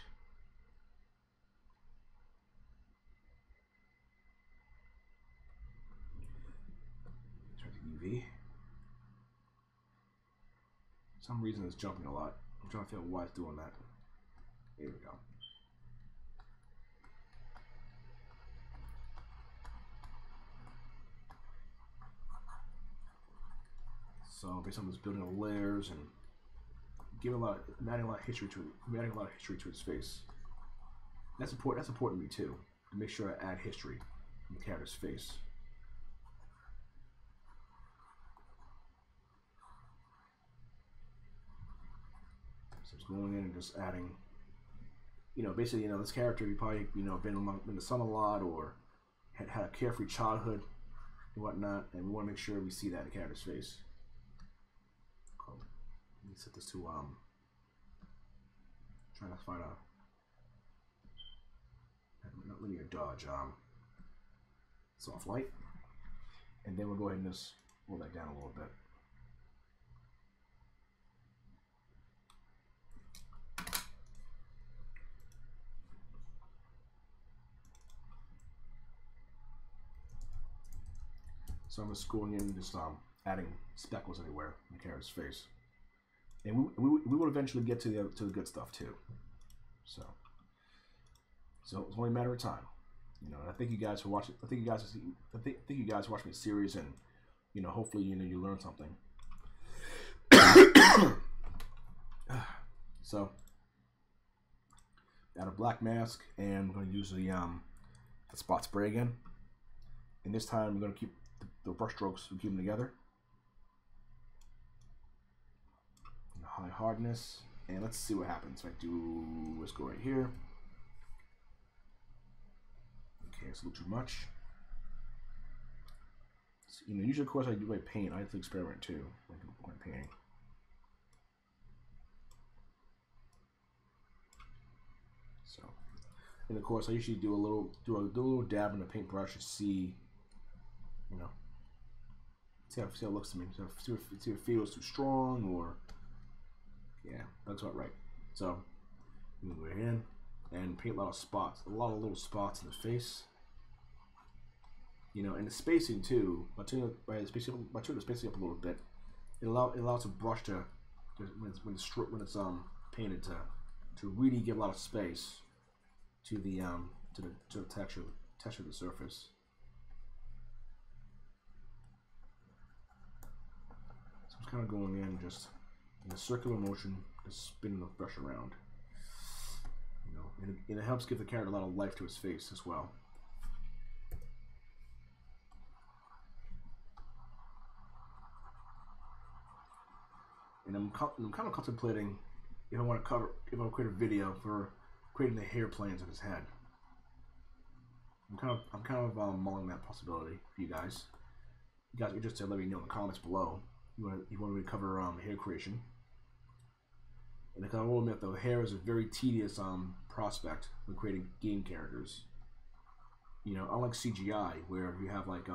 A: Turn the UV. For some reason it's jumping a lot. I'm trying to figure out why it's doing that. There we go. So based on this building of layers and adding a lot of history to it, adding a lot of history to its face. That's important. That's important to me too, to make sure I add history in the character's face. So it's going in and just adding, you know, basically, you know, this character, you probably, you know, been in the sun a lot or had a carefree childhood and whatnot, and we want to make sure we see that in the character's face. Let me set this to trying to find a not linear dodge soft light, and then we'll go ahead and just roll that down a little bit. So I'm just going in, just adding speckles everywhere in the character's face, and we will eventually get to the good stuff too. So it's only a matter of time, you know. And I thank you guys for watching. I think you guys for watching the series, and you know, hopefully you learn something. So add a black mask, and I'm going to use the spot spray again. And this time we're going to keep the brush strokes, keep them together. High hardness, and let's see what happens. If I do, let's go right here. Okay, it's a little too much. So, you know, usually of course I do my paint. I have to experiment too when painting. So, and of course I usually do a little dab in the paintbrush to see, you know, see how it looks to me. See if it feels too strong, or yeah, that's about right. So I'm gonna go in and paint a lot of spots, a lot of little spots in the face. You know, and the spacing too. By turning the spacing up a little bit, it allows the brush to when it's painted to really give a lot of space to the texture of the surface. So I'm kind of going in just in a circular motion, just spinning the brush around. You know, and it helps give the character a lot of life to his face as well. And I'm kind of contemplating if I want to create a video for creating the hair planes of his head. I'm kind of mulling that possibility for you guys. If you guys are interested, let me know in the comments below. You want me to cover hair creation. And I will admit, though, hair is a very tedious prospect when creating game characters. You know, unlike CGI, where you have like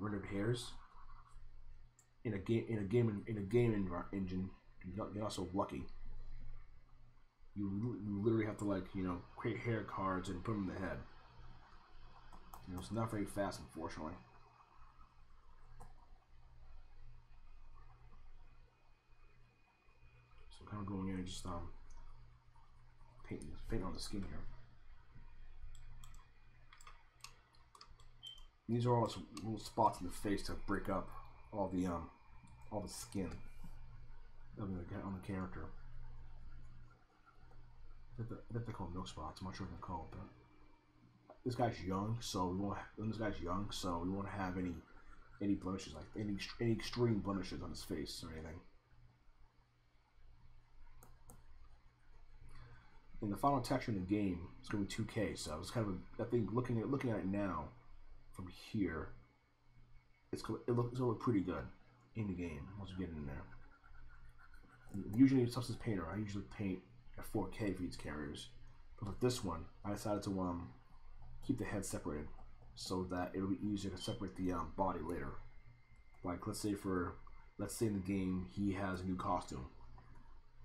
A: rendered hairs. In a game engine, you're not so lucky. You literally have to, like, you know, create hair cards and put them in the head. You know, it's not very fast, unfortunately. So kind of going in and just painting on the skin here. These are all little spots in the face to break up all the skin on the character. I think they call them milk spots. I'm not sure what they're called, but this guy's young, so we won't have any blemishes, like any extreme blemishes on his face or anything. And the final texture in the game is going to be 2K, so it's kind of I think looking at it now from here, it's going to look pretty good in the game once you get in there. And usually in Substance Painter, I usually paint at 4K for these characters, but with this one, I decided to keep the head separated so that it'll be easier to separate the body later. Like let's say in the game he has a new costume,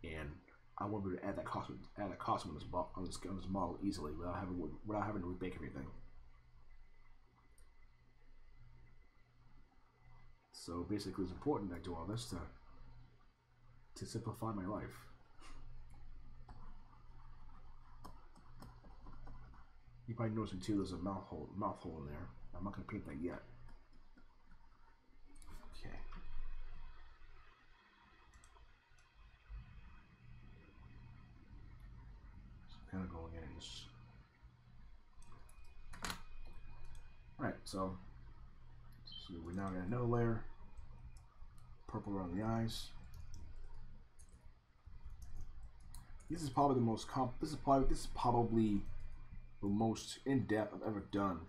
A: and I want to add that costume on this model easily without having to remake everything. So basically, it's important that I do all this to simplify my life. You probably noticing too, there's a mouth hole in there. I'm not going to paint that yet. Okay. So kind of going in and just. Alright, so we now got another layer. Purple around the eyes. This is probably the most in-depth I've ever done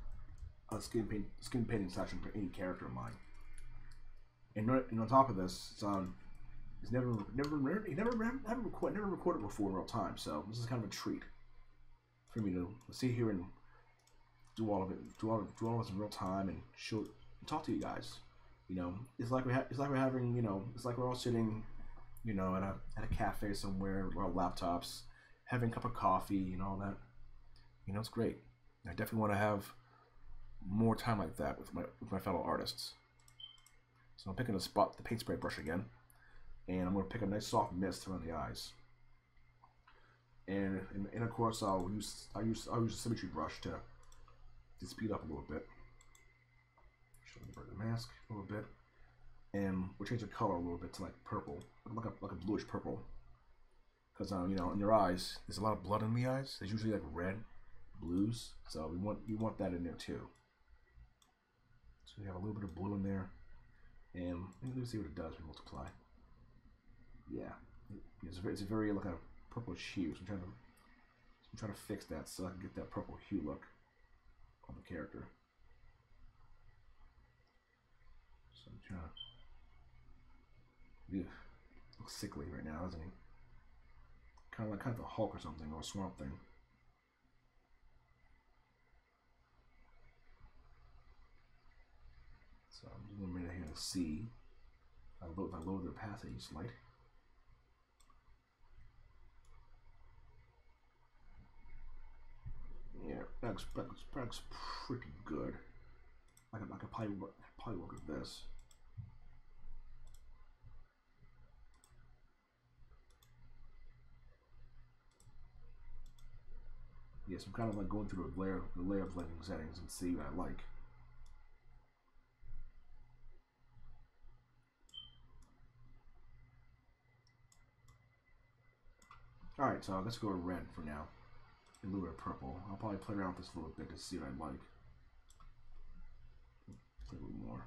A: a skin painting session for any character of mine. And on top of this, it's never recorded before in real time, so this is kind of a treat for me to sit here and do all of this in real time and talk to you guys. You know, it's like we're having, you know, it's like we're all sitting, you know, at a cafe somewhere with our laptops, having a cup of coffee and all that. You know, it's great. I definitely want to have more time like that with my fellow artists. So I'm picking the paint spray brush again, and I'm going to pick a nice soft mist around the eyes. And of course I'll use a symmetry brush to speed up a little bit. Show the mask a little bit, and we'll change the color a little bit to like purple, like a bluish purple. Because you know, in your eyes, there's a lot of blood in the eyes. There's usually like red, blues, so we want that in there too. So we have a little bit of blue in there, and let's see what it does when we multiply. Yeah, it's a very like a purplish hue. So I'm trying to fix that so I can get that purple hue look on the character. So I'm trying to. Yeah, looks sickly right now, doesn't he? Kind of the Hulk or something, or a Swamp Thing. So I'm just going to minute here to see. If I lower the opacity slight. Yeah, that's pretty good. I could probably work with this. Yes, I'm kind of like going through the layer blending settings and see what I like. Alright, so let's go with red for now. And a little bit of purple. I'll probably play around with this a little bit to see what I like. Play a little more.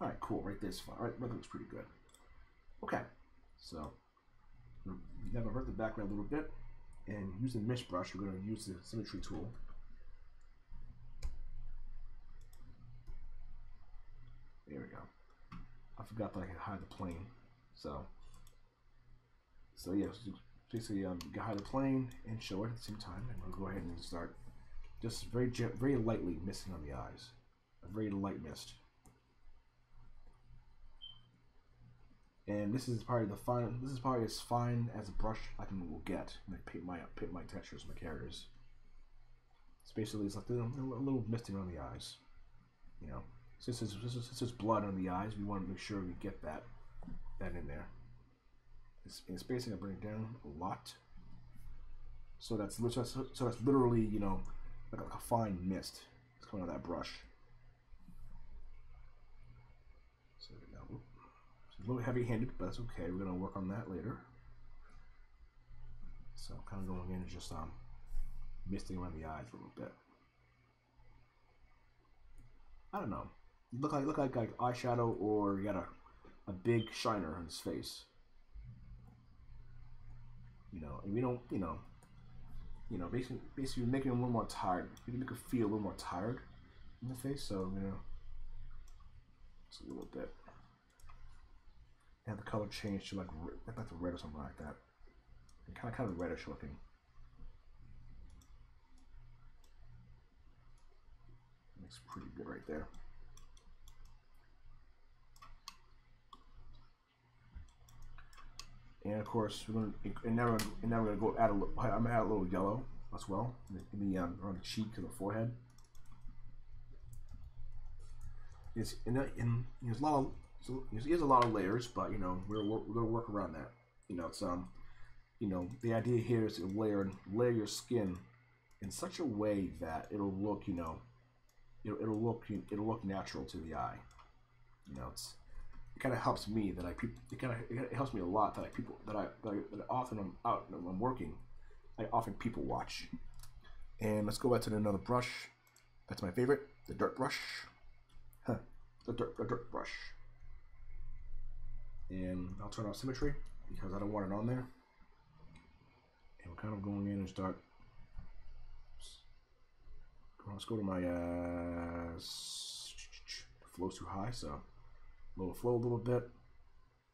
A: Alright, cool. Right there's fine. Alright, that looks pretty good. Okay, so now invert the background a little bit. And using the mesh brush, we're going to use the symmetry tool. There we go. I forgot that I can hide the plane. So yeah, basically you can hide the plane and show it at the same time. And we'll go ahead and start just very lightly misting on the eyes. A very light mist. And this is probably as fine as a brush will get when I paint my textures, my characters. It's basically like a little misting around the eyes. You know, since there's blood on the eyes, we want to make sure we get that in there. In spacing, I bring it down a lot. So that's literally, you know, like a fine mist. It's coming out of that brush. So now, it's a little heavy-handed, but that's okay. We're gonna work on that later. So I'm kind of going in and just misting around the eyes a little bit. I don't know. You look like eyeshadow, or you got a big shiner on his face. You know, and we don't, you know, basically making him a little more tired. We can make him feel a little more tired in the face. So you know, just a little bit. And the color change to like the red or something like that. And kind of reddish looking. Looks pretty good right there. And of course, we're now we're gonna go add I'm gonna add a little yellow as well in the around the cheek and the forehead. There's a lot of layers, but you know we're gonna work around that. You know, it's you know, the idea here is to layer your skin in such a way that it'll look, you know, it'll look natural to the eye. You know, it kind of helps me that it helps me a lot that often I'm working, I often people watch. And let's go back to another brush. That's my favorite, the dirt brush. The dirt brush. And I'll turn off symmetry because I don't want it on there. And we're kind of going in and start. Let's go to my flow's too high, so lower flow a little bit.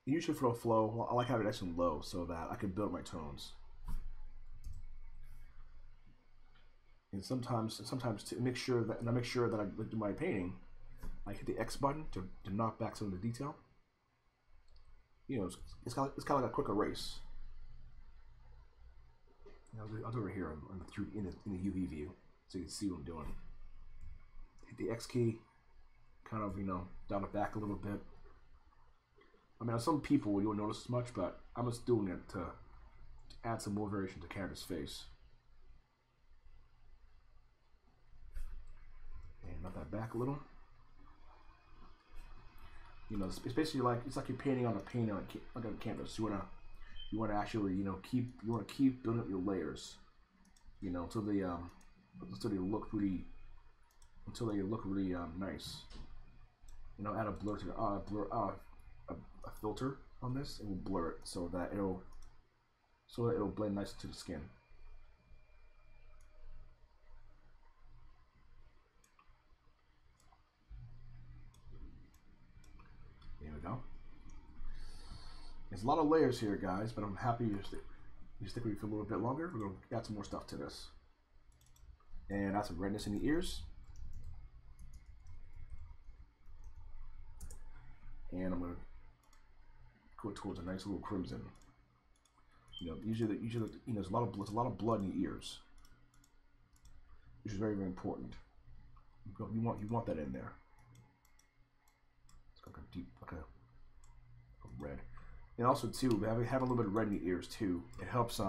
A: Usually for a flow, I like having it nice and low so that I can build my tones. And sometimes to make sure that I do my painting, I hit the X button to knock back some of the detail. You know, it's kind of like a quick erase. I'll do it here in the UV view so you can see what I'm doing. Hit the X key, kind of, you know, down the back a little bit. I mean, some people you won't notice as much, but I'm just doing it to add some more variation to the character's face. And not that back a little. You know, it's basically like you're painting on a canvas. You wanna actually, you know, keep building up your layers. You know, until they look really nice. You know, add a blur to the a filter on this, and we'll blur it so that it'll blend nice to the skin. There we go. There's a lot of layers here, guys, but I'm happy you stick with me for a little bit longer. We're gonna add some more stuff to this, and add some redness in the ears. And I'm gonna go towards a nice little crimson. You know, usually you know, there's a lot of blood in the ears, which is very, very important. You want that in there. It's like a deep, like a red. And also too, have a little bit of red in the ears too. It helps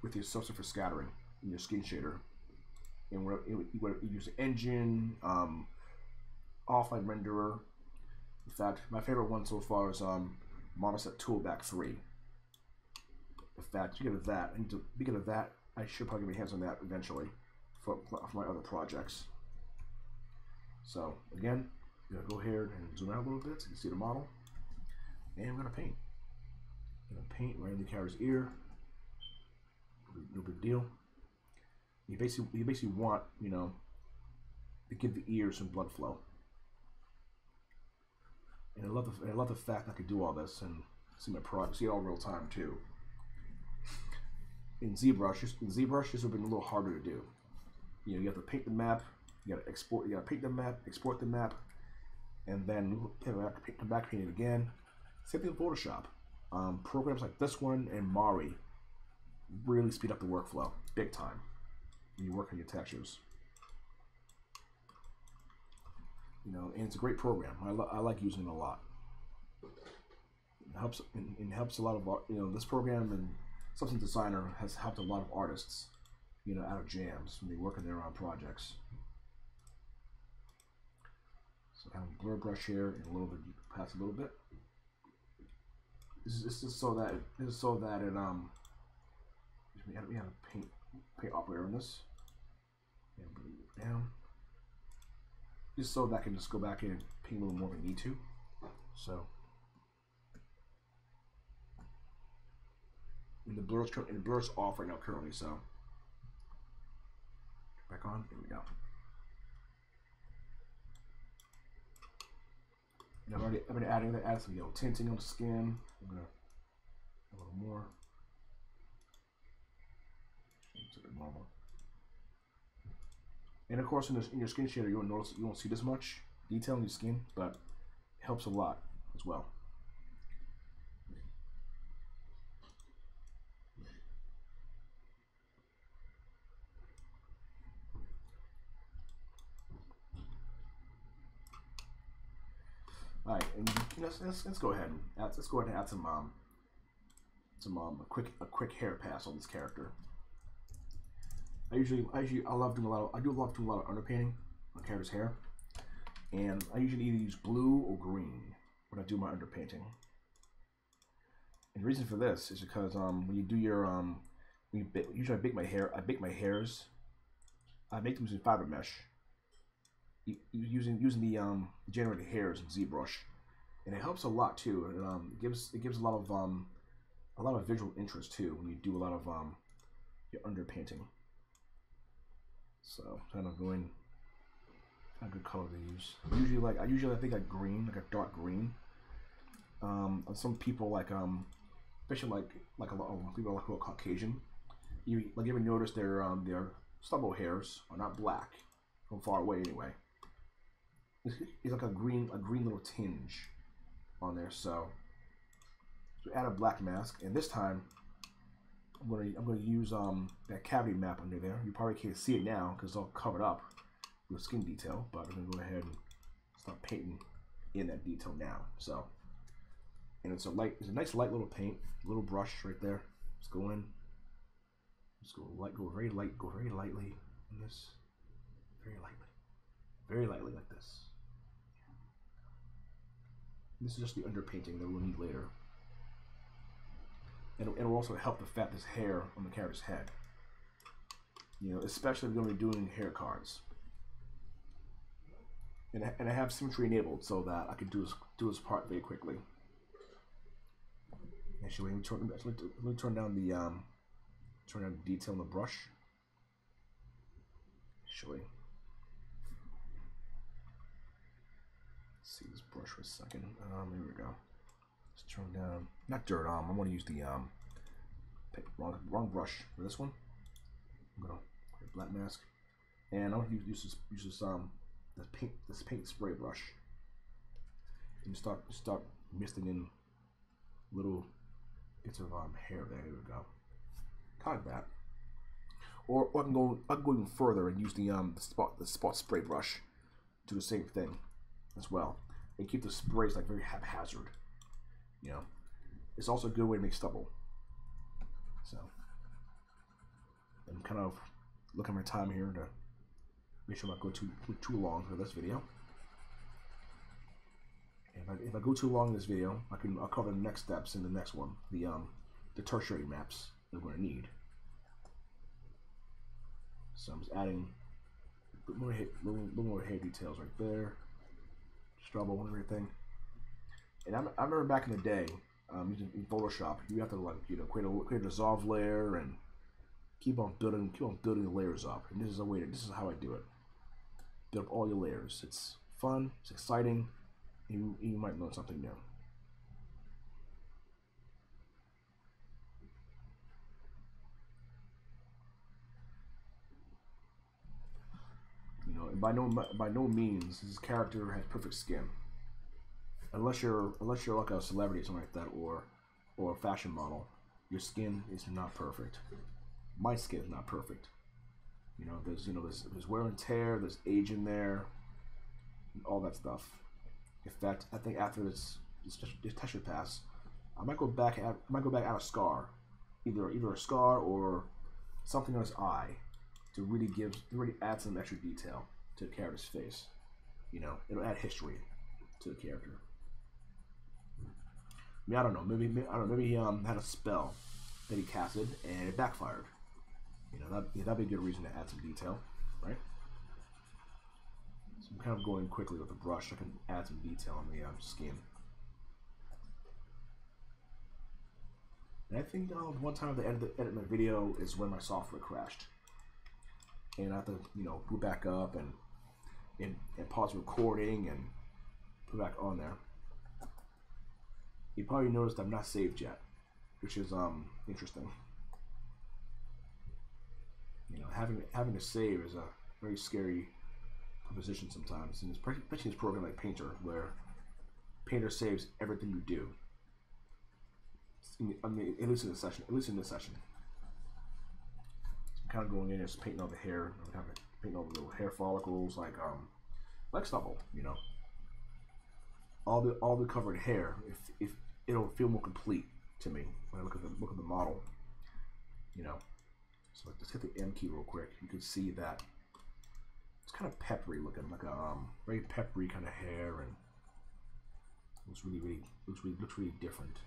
A: with your substance for scattering in your skin shader. And you use the engine, offline renderer. In fact, my favorite one so far is Monoset Toolback 3. In fact, speaking of that, I should probably get my hands on that eventually for my other projects. So again, I'm gonna go here and zoom out a little bit so you can see the model, and I'm gonna paint. I'm gonna paint right in the character's ear. No big deal. You basically want, you know, to give the ear some blood flow. And I love the fact that I could do all this and see my project, see it all real time too. In ZBrush, this would have been a little harder to do. You know, you have to paint the map, you gotta export, you gotta paint the map, export the map, and then come back, paint it again. Same thing with Photoshop. Programs like this one and Mari really speed up the workflow, big time, when you work on your textures. You know, and it's a great program. I like using it a lot. It helps a lot of, you know, this program and Substance Designer has helped a lot of artists, you know, out of jams when they work on their own projects. So kind of blur brush here and a little bit, pass a little bit. This is so that it we have a paint operator on this. And bring it down. Just so that I can just go back in and paint a little more if I need to. So, and the blur's off right now currently. So, back on. There we go. And I've been add some yellow tinting on the skin. I'm gonna a little more. It's a bit normal. And of course, in your skin shader, you won't see this much detail in your skin, but it helps a lot as well. All right, and you know, let's go ahead and add some a quick hair pass on this character. I love doing a lot of underpainting on character's hair, and I usually either use blue or green when I do my underpainting. And the reason for this is because when you do your usually I bake my hairs. I make them using fiber mesh, using the generated hairs in ZBrush, and it helps a lot too. It gives a lot of visual interest too when you do a lot of your underpainting. So kind of going, kind of good color to use. I think like green, like a dark green. Some people like especially like a lot of people who are Caucasian. You ever notice their stubble hairs are not black from far away anyway. It's like a green little tinge on there. So add a black mask, and this time I'm gonna use that cavity map under there. You probably can't see it now because it's all covered up with skin detail, but I'm gonna go ahead and start painting in that detail now. So, and it's a nice light little paint, little brush right there. Just go in. Just go very lightly in this, very lightly like this. This is just the underpainting that we'll need later. And it'll also help to fat this hair on the character's head. You know, especially if you're going to be doing hair cards. And I have symmetry enabled so that I can do this part very quickly. Actually, let me turn down the detail on the brush. Actually, let's see this brush for a second. There we go. Let's turn down, not dirt. I want to use the wrong brush for this one. I'm gonna black mask, and I'm gonna use this paint spray brush, and start misting in little bits of hair there. There we go, kind of like that. Or I can go even further and use the spot spray brush, do the same thing as well, and keep the sprays like very haphazard. You know, it's also a good way to make stubble. So I'm kind of looking at my time here to make sure I'm not going too long for this video. And if I go too long in this video, I'll cover the next steps in the next one, the tertiary maps that we're gonna need. So I'm just adding a little more hair details right there, stubble and everything. And I remember back in the day, using in Photoshop, you have to create a dissolve layer and keep on building the layers up. And this is how I do it. Build up all your layers. It's fun, it's exciting, and you might learn something new. You know, and by no means this character has perfect skin. Unless you're like a celebrity or something like that, or a fashion model, your skin is not perfect. My skin is not perfect. You know, there's wear and tear, there's age in there, and all that stuff. In fact, I think after this texture pass, I might go back add a scar, either a scar or something on his eye, to really add some extra detail to the character's face. You know, it'll add history to the character. I mean, I don't know. Maybe he had a spell that he casted and it backfired. You know, that'd be a good reason to add some detail, right? So I'm kind of going quickly with the brush. I can add some detail on the skin. And I think one time I had to edit my video is when my software crashed, and I have to boot back up and pause recording and put it back on there. You probably noticed I'm not saved yet, which is interesting. You know, having to save is a very scary proposition sometimes, and especially in this program like Painter, where Painter saves everything you do. I mean, at least in this session. So I'm kind of going in and just painting all the hair. I'm kind of painting all the little hair follicles, like stubble. You know, all the covered hair. If it'll feel more complete to me when I look at the model. You know, so let's hit the M key real quick. You can see that it's kind of peppery looking, like a very peppery kind of hair, and looks really different.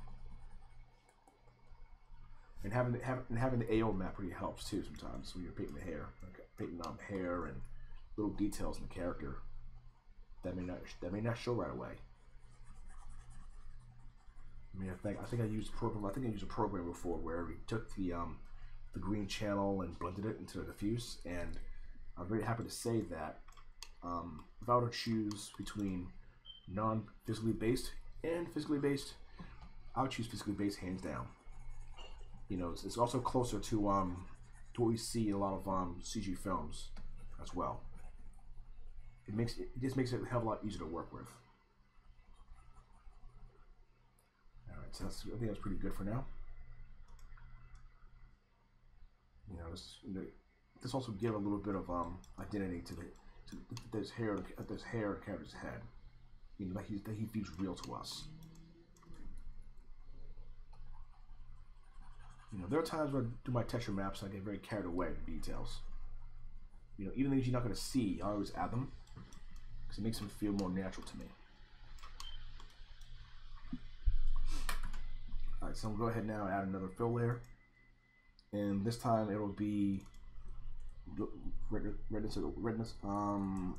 A: And having the AO map really helps too sometimes when you're painting the hair, like painting hair and little details in the character that may not show right away. I mean, I think I used a program before where we took the green channel and blended it into the diffuse, and I'm very happy to say that if I were to choose between non-physically based and physically based, I would choose physically based hands down. You know, it's also closer to what we see in a lot of CG films as well. It just makes it a hell of a lot easier to work with. All right, so I think that's pretty good for now. You know, this also give a little bit of identity to this hair in the character's head. You know, that he feels real to us. You know, there are times when I do my texture maps, I get very carried away with details. You know, even things you're not going to see, I always add them because it makes them feel more natural to me. All right, so I'm going to go ahead now and add another fill layer, and this time it'll be redness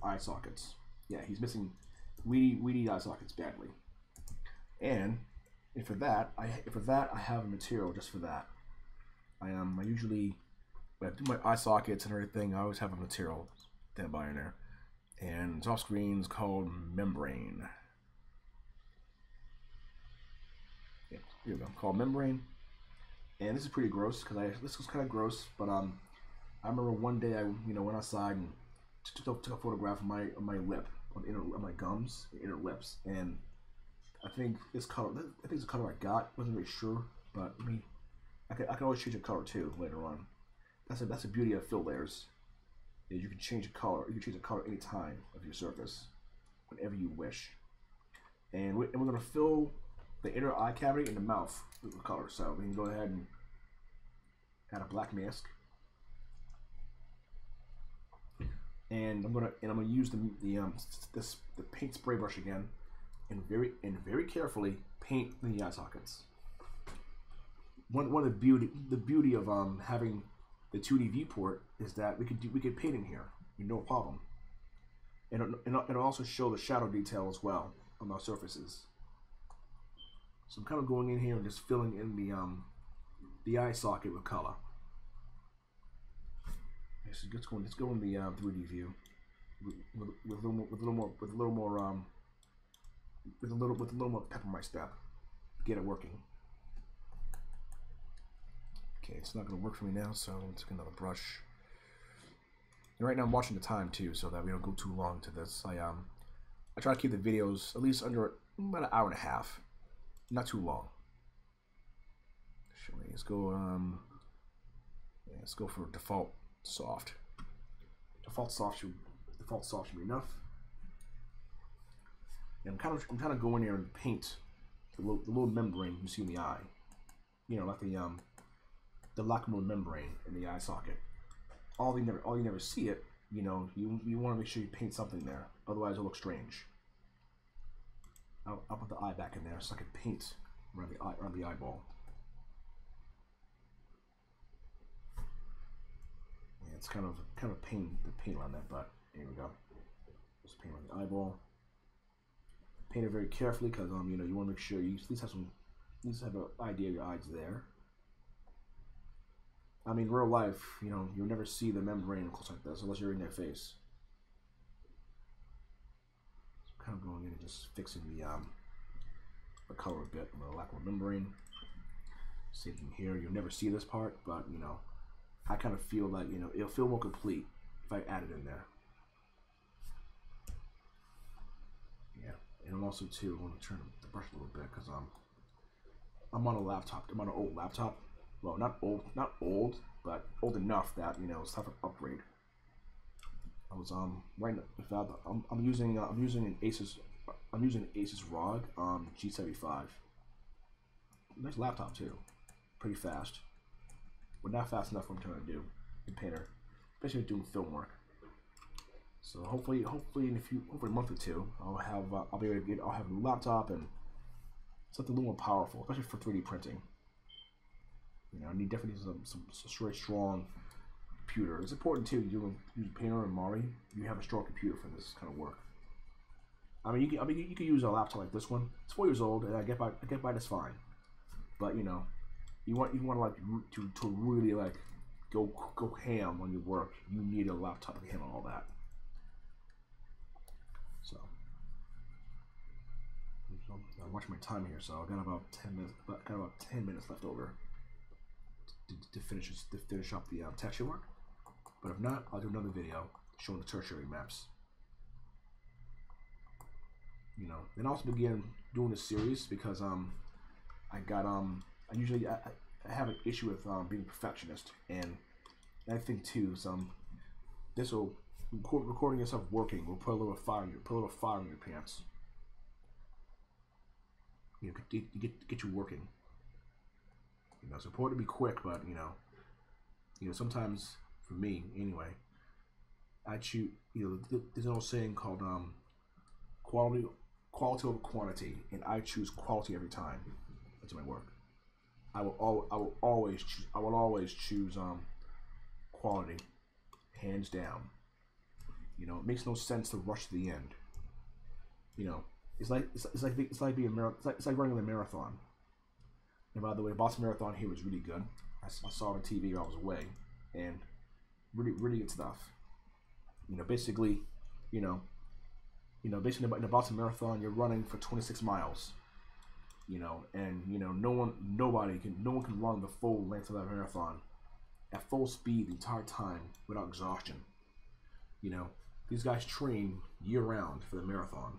A: eye sockets. Yeah, he's missing weedy eye sockets badly. And for that I have a material just for that. I usually, when I do my eye sockets and everything, I always have a material standby in there, and it's off screen. It's called membrane. Yeah, here we go. Called membrane, and this is pretty gross because this was kind of gross, but I remember one day I went outside and took a photograph of my lip, on my gums, inner lips, and I think this color. I think it's the color I got. Wasn't really sure, but I can always change the color too later on. That's the beauty of fill layers. Is you can change the color. You can change the color any time of your surface, whenever you wish. And we're gonna fill the inner eye cavity and the mouth with the color. So we can go ahead and add a black mask. And I'm gonna use the paint spray brush again, and very carefully paint the eye sockets. One of the beauty of having the 2D viewport is that we could paint in here with no problem, and it'll also show the shadow detail as well on our surfaces. So I'm kind of going in here and just filling in the eye socket with color. So let's go in the 3D view with a little more pep in my step to get it working. Okay, it's not going to work for me now, so let's get another brush. And right now I'm watching the time too, so that we don't go too long to this. I try to keep the videos at least under about an hour and a half, not too long. Let's go. Let's go for default soft. Default soft should be enough. And I'm kind of going there and paint the little membrane you see in the eye. You know, like the lacrimal membrane in the eye socket. All you never see it. You know, you want to make sure you paint something there, otherwise it'll look strange. I'll put the eye back in there so I can paint around the eyeball. Yeah, it's kind of pain around that, but here we go. Just paint around the eyeball. Paint it very carefully because you know, you want to make sure you at least have an idea of your eyes there. I mean, in real life, you know, you'll never see the membrane close like this unless you're in their face. So I'm kind of going in and just fixing the color a bit with the lacrimal membrane. Same thing here. You'll never see this part, but you know, I kind of feel like, you know, it'll feel more complete if I add it in there. Yeah, and also too, I want to turn the brush a little bit because I'm on a laptop. I'm on an old laptop. Well, not old, but old enough that, you know, it's time for upgrade. I was right now, I'm using an Asus ROG G75. Nice laptop too, pretty fast, but not fast enough for what I'm trying to do in Painter, especially doing film work. So hopefully in a month or two, I'll have a new laptop and something a little more powerful, especially for 3D printing. You know, I need definitely some very strong computer. It's important too. You use Painter and Mari. You have a strong computer for this kind of work. I mean, you can use a laptop like this one. It's 4 years old, and I get by just fine. But you know, you want to really like go ham on your work. You need a laptop to handle all that. So I'm watching my time here, so I got about 10 minutes left over to finish up the texture work. But if not, I'll do another video showing the tertiary maps. You know, and also begin doing this series because I have an issue with being a perfectionist, and I think too recording yourself working will put a little fire in your pants. get you working. It's important to be quick, but sometimes for me anyway, I choose. There's an old saying called quality over quantity, and I choose quality every time into my work. I will always choose quality, hands down. It makes no sense to rush to the end. It's like running a marathon. And by the way, Boston Marathon here was really good. I saw it on TV while I was away, and really good stuff. Basically, basically in the Boston Marathon, you're running for 26 miles. And no one can run the full length of that marathon at full speed the entire time without exhaustion. These guys train year round for the marathon,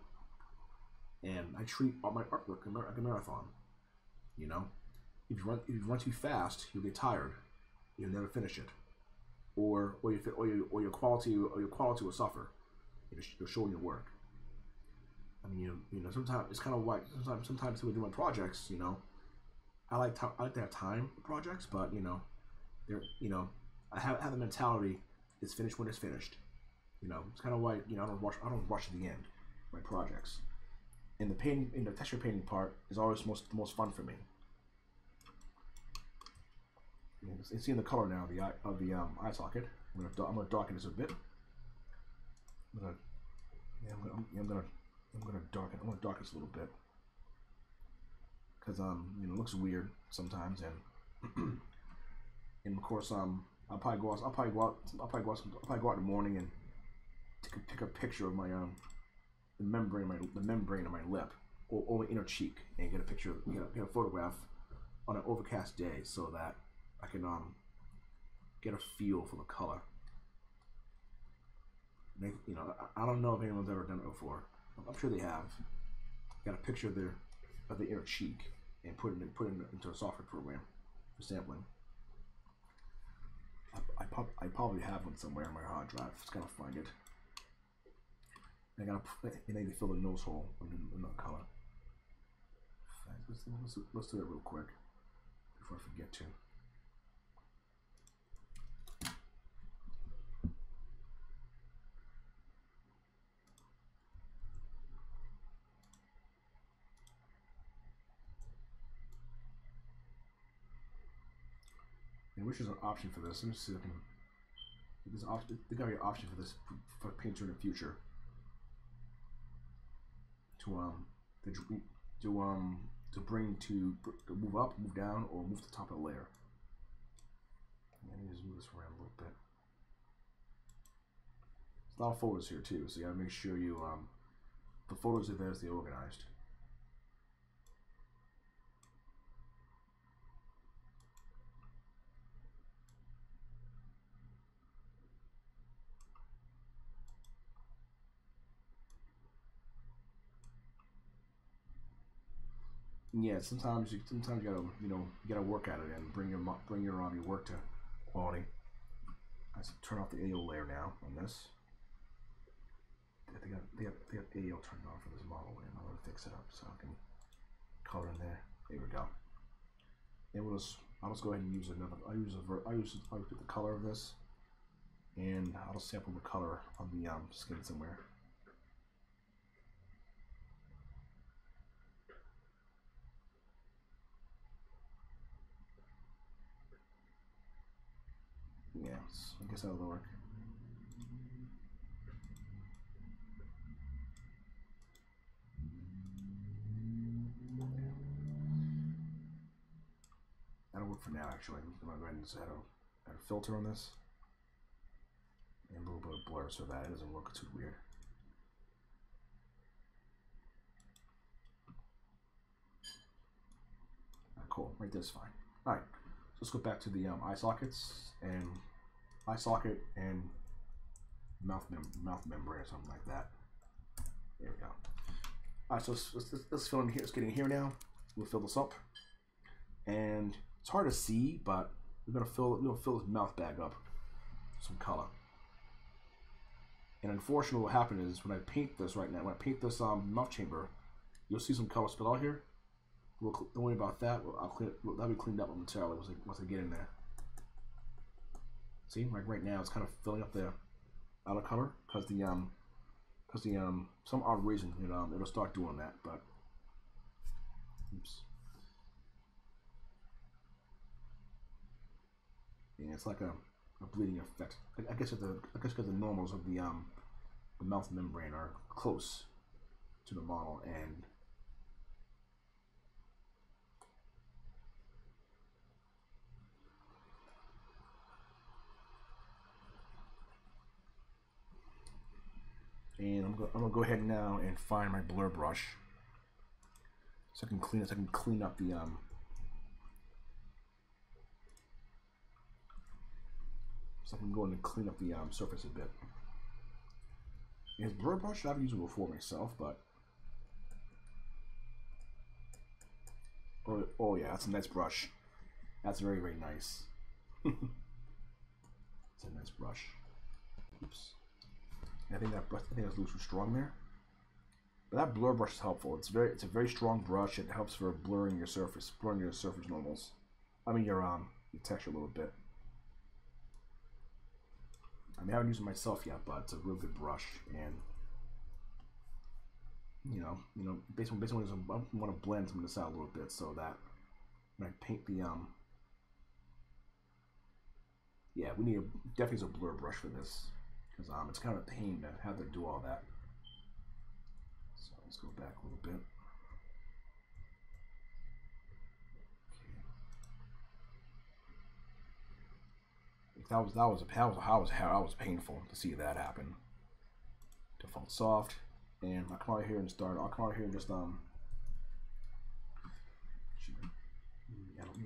A: and I treat all my artwork like a marathon. If you run too fast, you'll get tired. You'll never finish it, or your quality will suffer. You'll show your work. I mean, sometimes it's kind of like sometimes when doing projects, I like to have time for projects, but I have the mentality it's finished when it's finished. It's kind of like I don't rush to the end my projects. And the texture painting part is always the most fun for me. You see the color now of the eye socket. I'm gonna darken this a bit. I'm gonna darken this a little bit because it looks weird sometimes, and and of course I'll probably go out in the morning and take a picture of my the membrane of my lip or my inner cheek and get a picture, get a photograph on an overcast day so that I can get a feel for the color. I don't know if anyone's ever done it before. I'm sure they have. Got a picture of the inner cheek and put it into a software program for sampling. I probably have one somewhere on my hard drive. Just gotta find it. And I need to fill the nose hole in the color. Let's do it real quick before I forget to. And which is an option for this. Let me see if I can. There's gotta be an option for this for Painter in the future. To move up, move down, or move to the top of the layer. I need to just move this around a little bit. There's a lot of photos here too, so you gotta make sure you the photos are there as they're organized. Yeah, sometimes you gotta work at it and bring your work to quality. I turn off the AO layer now on this. They have AO turned on for this model, and I'm gonna fix it up so I can color in there. There we go. And I'll just go ahead and use another. I'll pick the color of this, and I'll sample the color on the skin somewhere. Yeah, I guess that'll work. That'll work for now, actually. I'm going to go ahead and just add a filter on this. And a little bit of blur so that it doesn't look too weird. Cool, right there's fine. Alright, so let's go back to the eye sockets and eye socket and mouth membrane or something like that. There we go. Alright, so let's fill in here. Let's get in here now. We'll fill this up, and it's hard to see, but we're gonna fill his mouth bag up with some color. And unfortunately, what happened is when I paint this right now, when I paint this mouth chamber, you'll see some color spill out here. don't worry about that. I'll clean it. That'll be cleaned up momentarily once I get in there. See, like right now, it's kind of filling up the outer color because some odd reason it'll start doing that. But oops, yeah, it's like a bleeding effect. I guess because the normals of the mouth membrane are close to the model, and I'm gonna go ahead now and find my blur brush so I can clean up the so I can go in and clean up the surface a bit. And this blur brush I've used it before myself, but oh yeah, that's a nice brush. That's very, very nice. It's a nice brush. Oops. And I think that's a little too strong there. But that blur brush is helpful. It's a very strong brush. It helps for blurring your surface normals. I mean your texture a little bit. I haven't used it myself yet, but it's a real good brush, and basically I want to blend some of this out a little bit so that when I paint the yeah, we need definitely a blur brush for this because it's kind of a pain to have to do all that. So let's go back a little bit. That was painful to see that happen. Default soft, and I'll come out here and start. I'll come out here and just add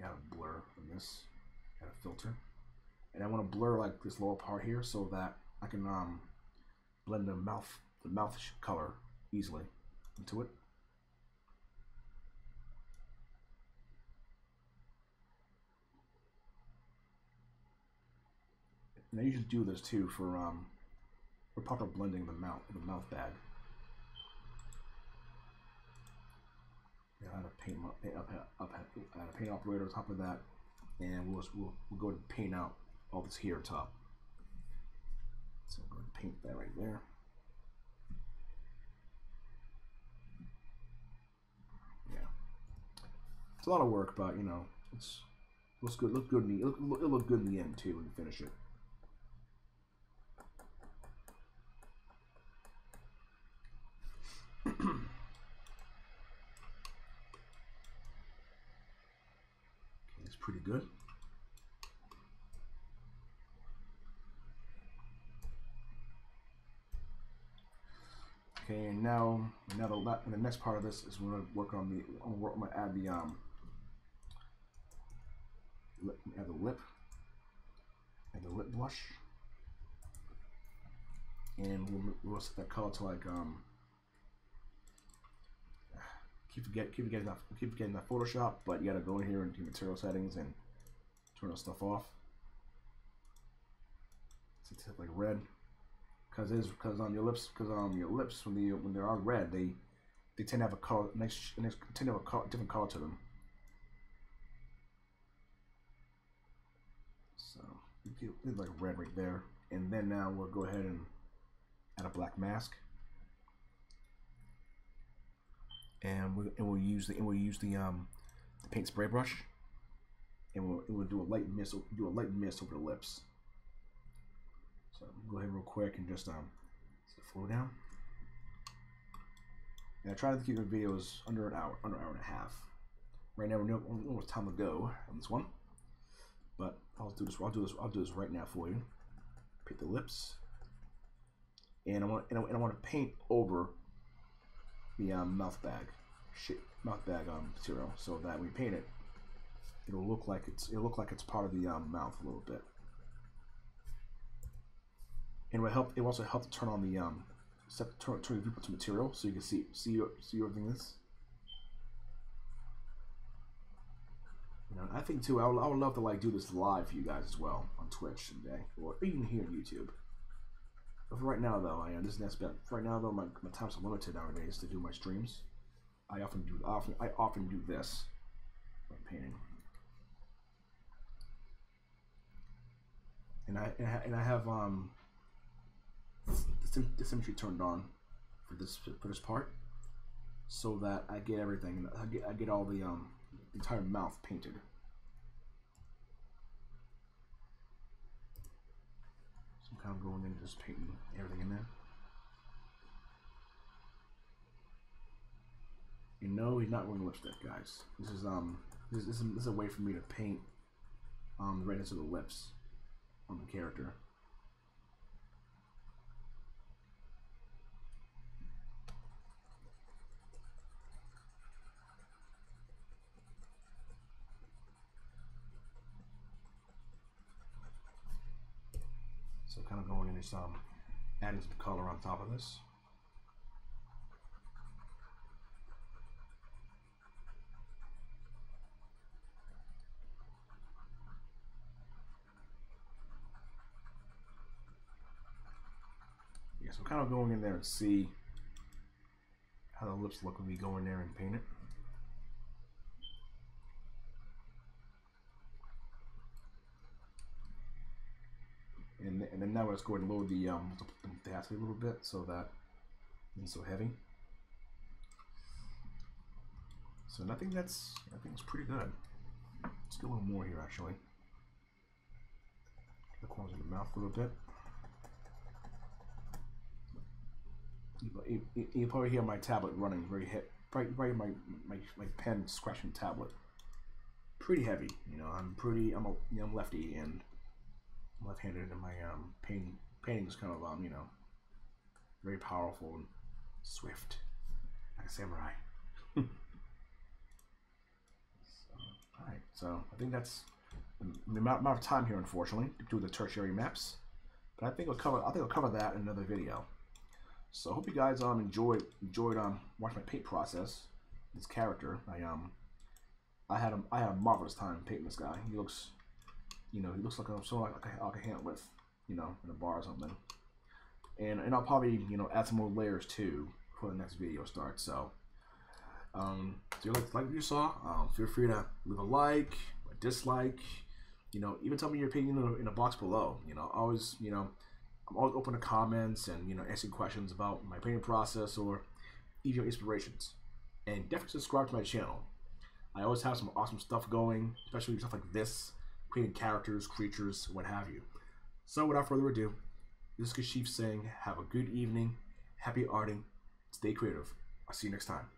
A: a blur on this, add a filter, and I want to blur like this lower part here so that I can blend the mouth color easily into it. And I usually do this too for proper blending the mouth bag. I had a paint operator on top of that, and we'll go ahead and paint out all this here top. So I'm going to paint that right there. Yeah, it's a lot of work, but it looks good. It'll look good in the end too when you finish it. It's pretty good. Okay, and now the next part of this is we're gonna work on I'm gonna add the lip blush, and we'll set that color to like keep forgetting that Photoshop, but you gotta go in here and do material settings and turn that stuff off. So it's like red, because on your lips when they are red, they tend to have a color different color to them. So you get like red right there, and then now we'll go ahead and add a black mask. And we'll use the paint spray brush, and we'll do a light mist over the lips. So go ahead real quick and just flow down. And I try to keep the videos under an hour and a half. Right now we're almost time to go on this one, but I'll do this right now for you. Paint the lips, and I want to paint over the mouth bag material, so that when we paint it, it'll look like it's part of the mouth a little bit. And it will also help to turn on the turn your viewport to material, so you can see everything is. I think too, I would love to do this live for you guys as well on Twitch someday, or even here on YouTube. But for right now though, right now though, my time's limited nowadays to do my streams. I often do this when painting. And I have the symmetry turned on for this part, so that I get everything. I get all the entire mouth painted. So I'm kind of going in and just painting everything in there. You know he's not wearing lipstick, guys. This is a way for me to paint the redness of the lips on the character. So kind of going in and adding some color on top of this. Yeah, so kind of going in there and see how the lips look when we go in there and paint it. And then now let's go ahead and lower the opacity a little bit so that it's so heavy. So I think it's pretty good. Let's get a little more here actually. The corners of the mouth a little bit. You probably hear my tablet running very probably my pen scratching tablet. Pretty heavy, you know. I'm lefty and I'm left-handed, and my painting is kind of you know, very powerful and swift, like a samurai. Alright, so I think that's the amount of time here, unfortunately, to do the tertiary maps. But I think I'll cover that in another video. So I hope you guys enjoyed watching my paint process. This character, I had a marvelous time painting this guy. He looks, you know, like a hand with, you know, in a bar or something. And I'll probably, you know, add some more layers too before the next video starts. So if you like what you saw, feel free to leave a like, a dislike, you know, even tell me your opinion in the box below. You know, always, you know, I'm always open to comments and, you know, asking questions about my painting process or even inspirations. And definitely subscribe to my channel. I always have some awesome stuff going, especially stuff like this, creating characters, creatures, what have you. So without further ado, this is Kashif saying, have a good evening, happy arting, stay creative. I'll see you next time.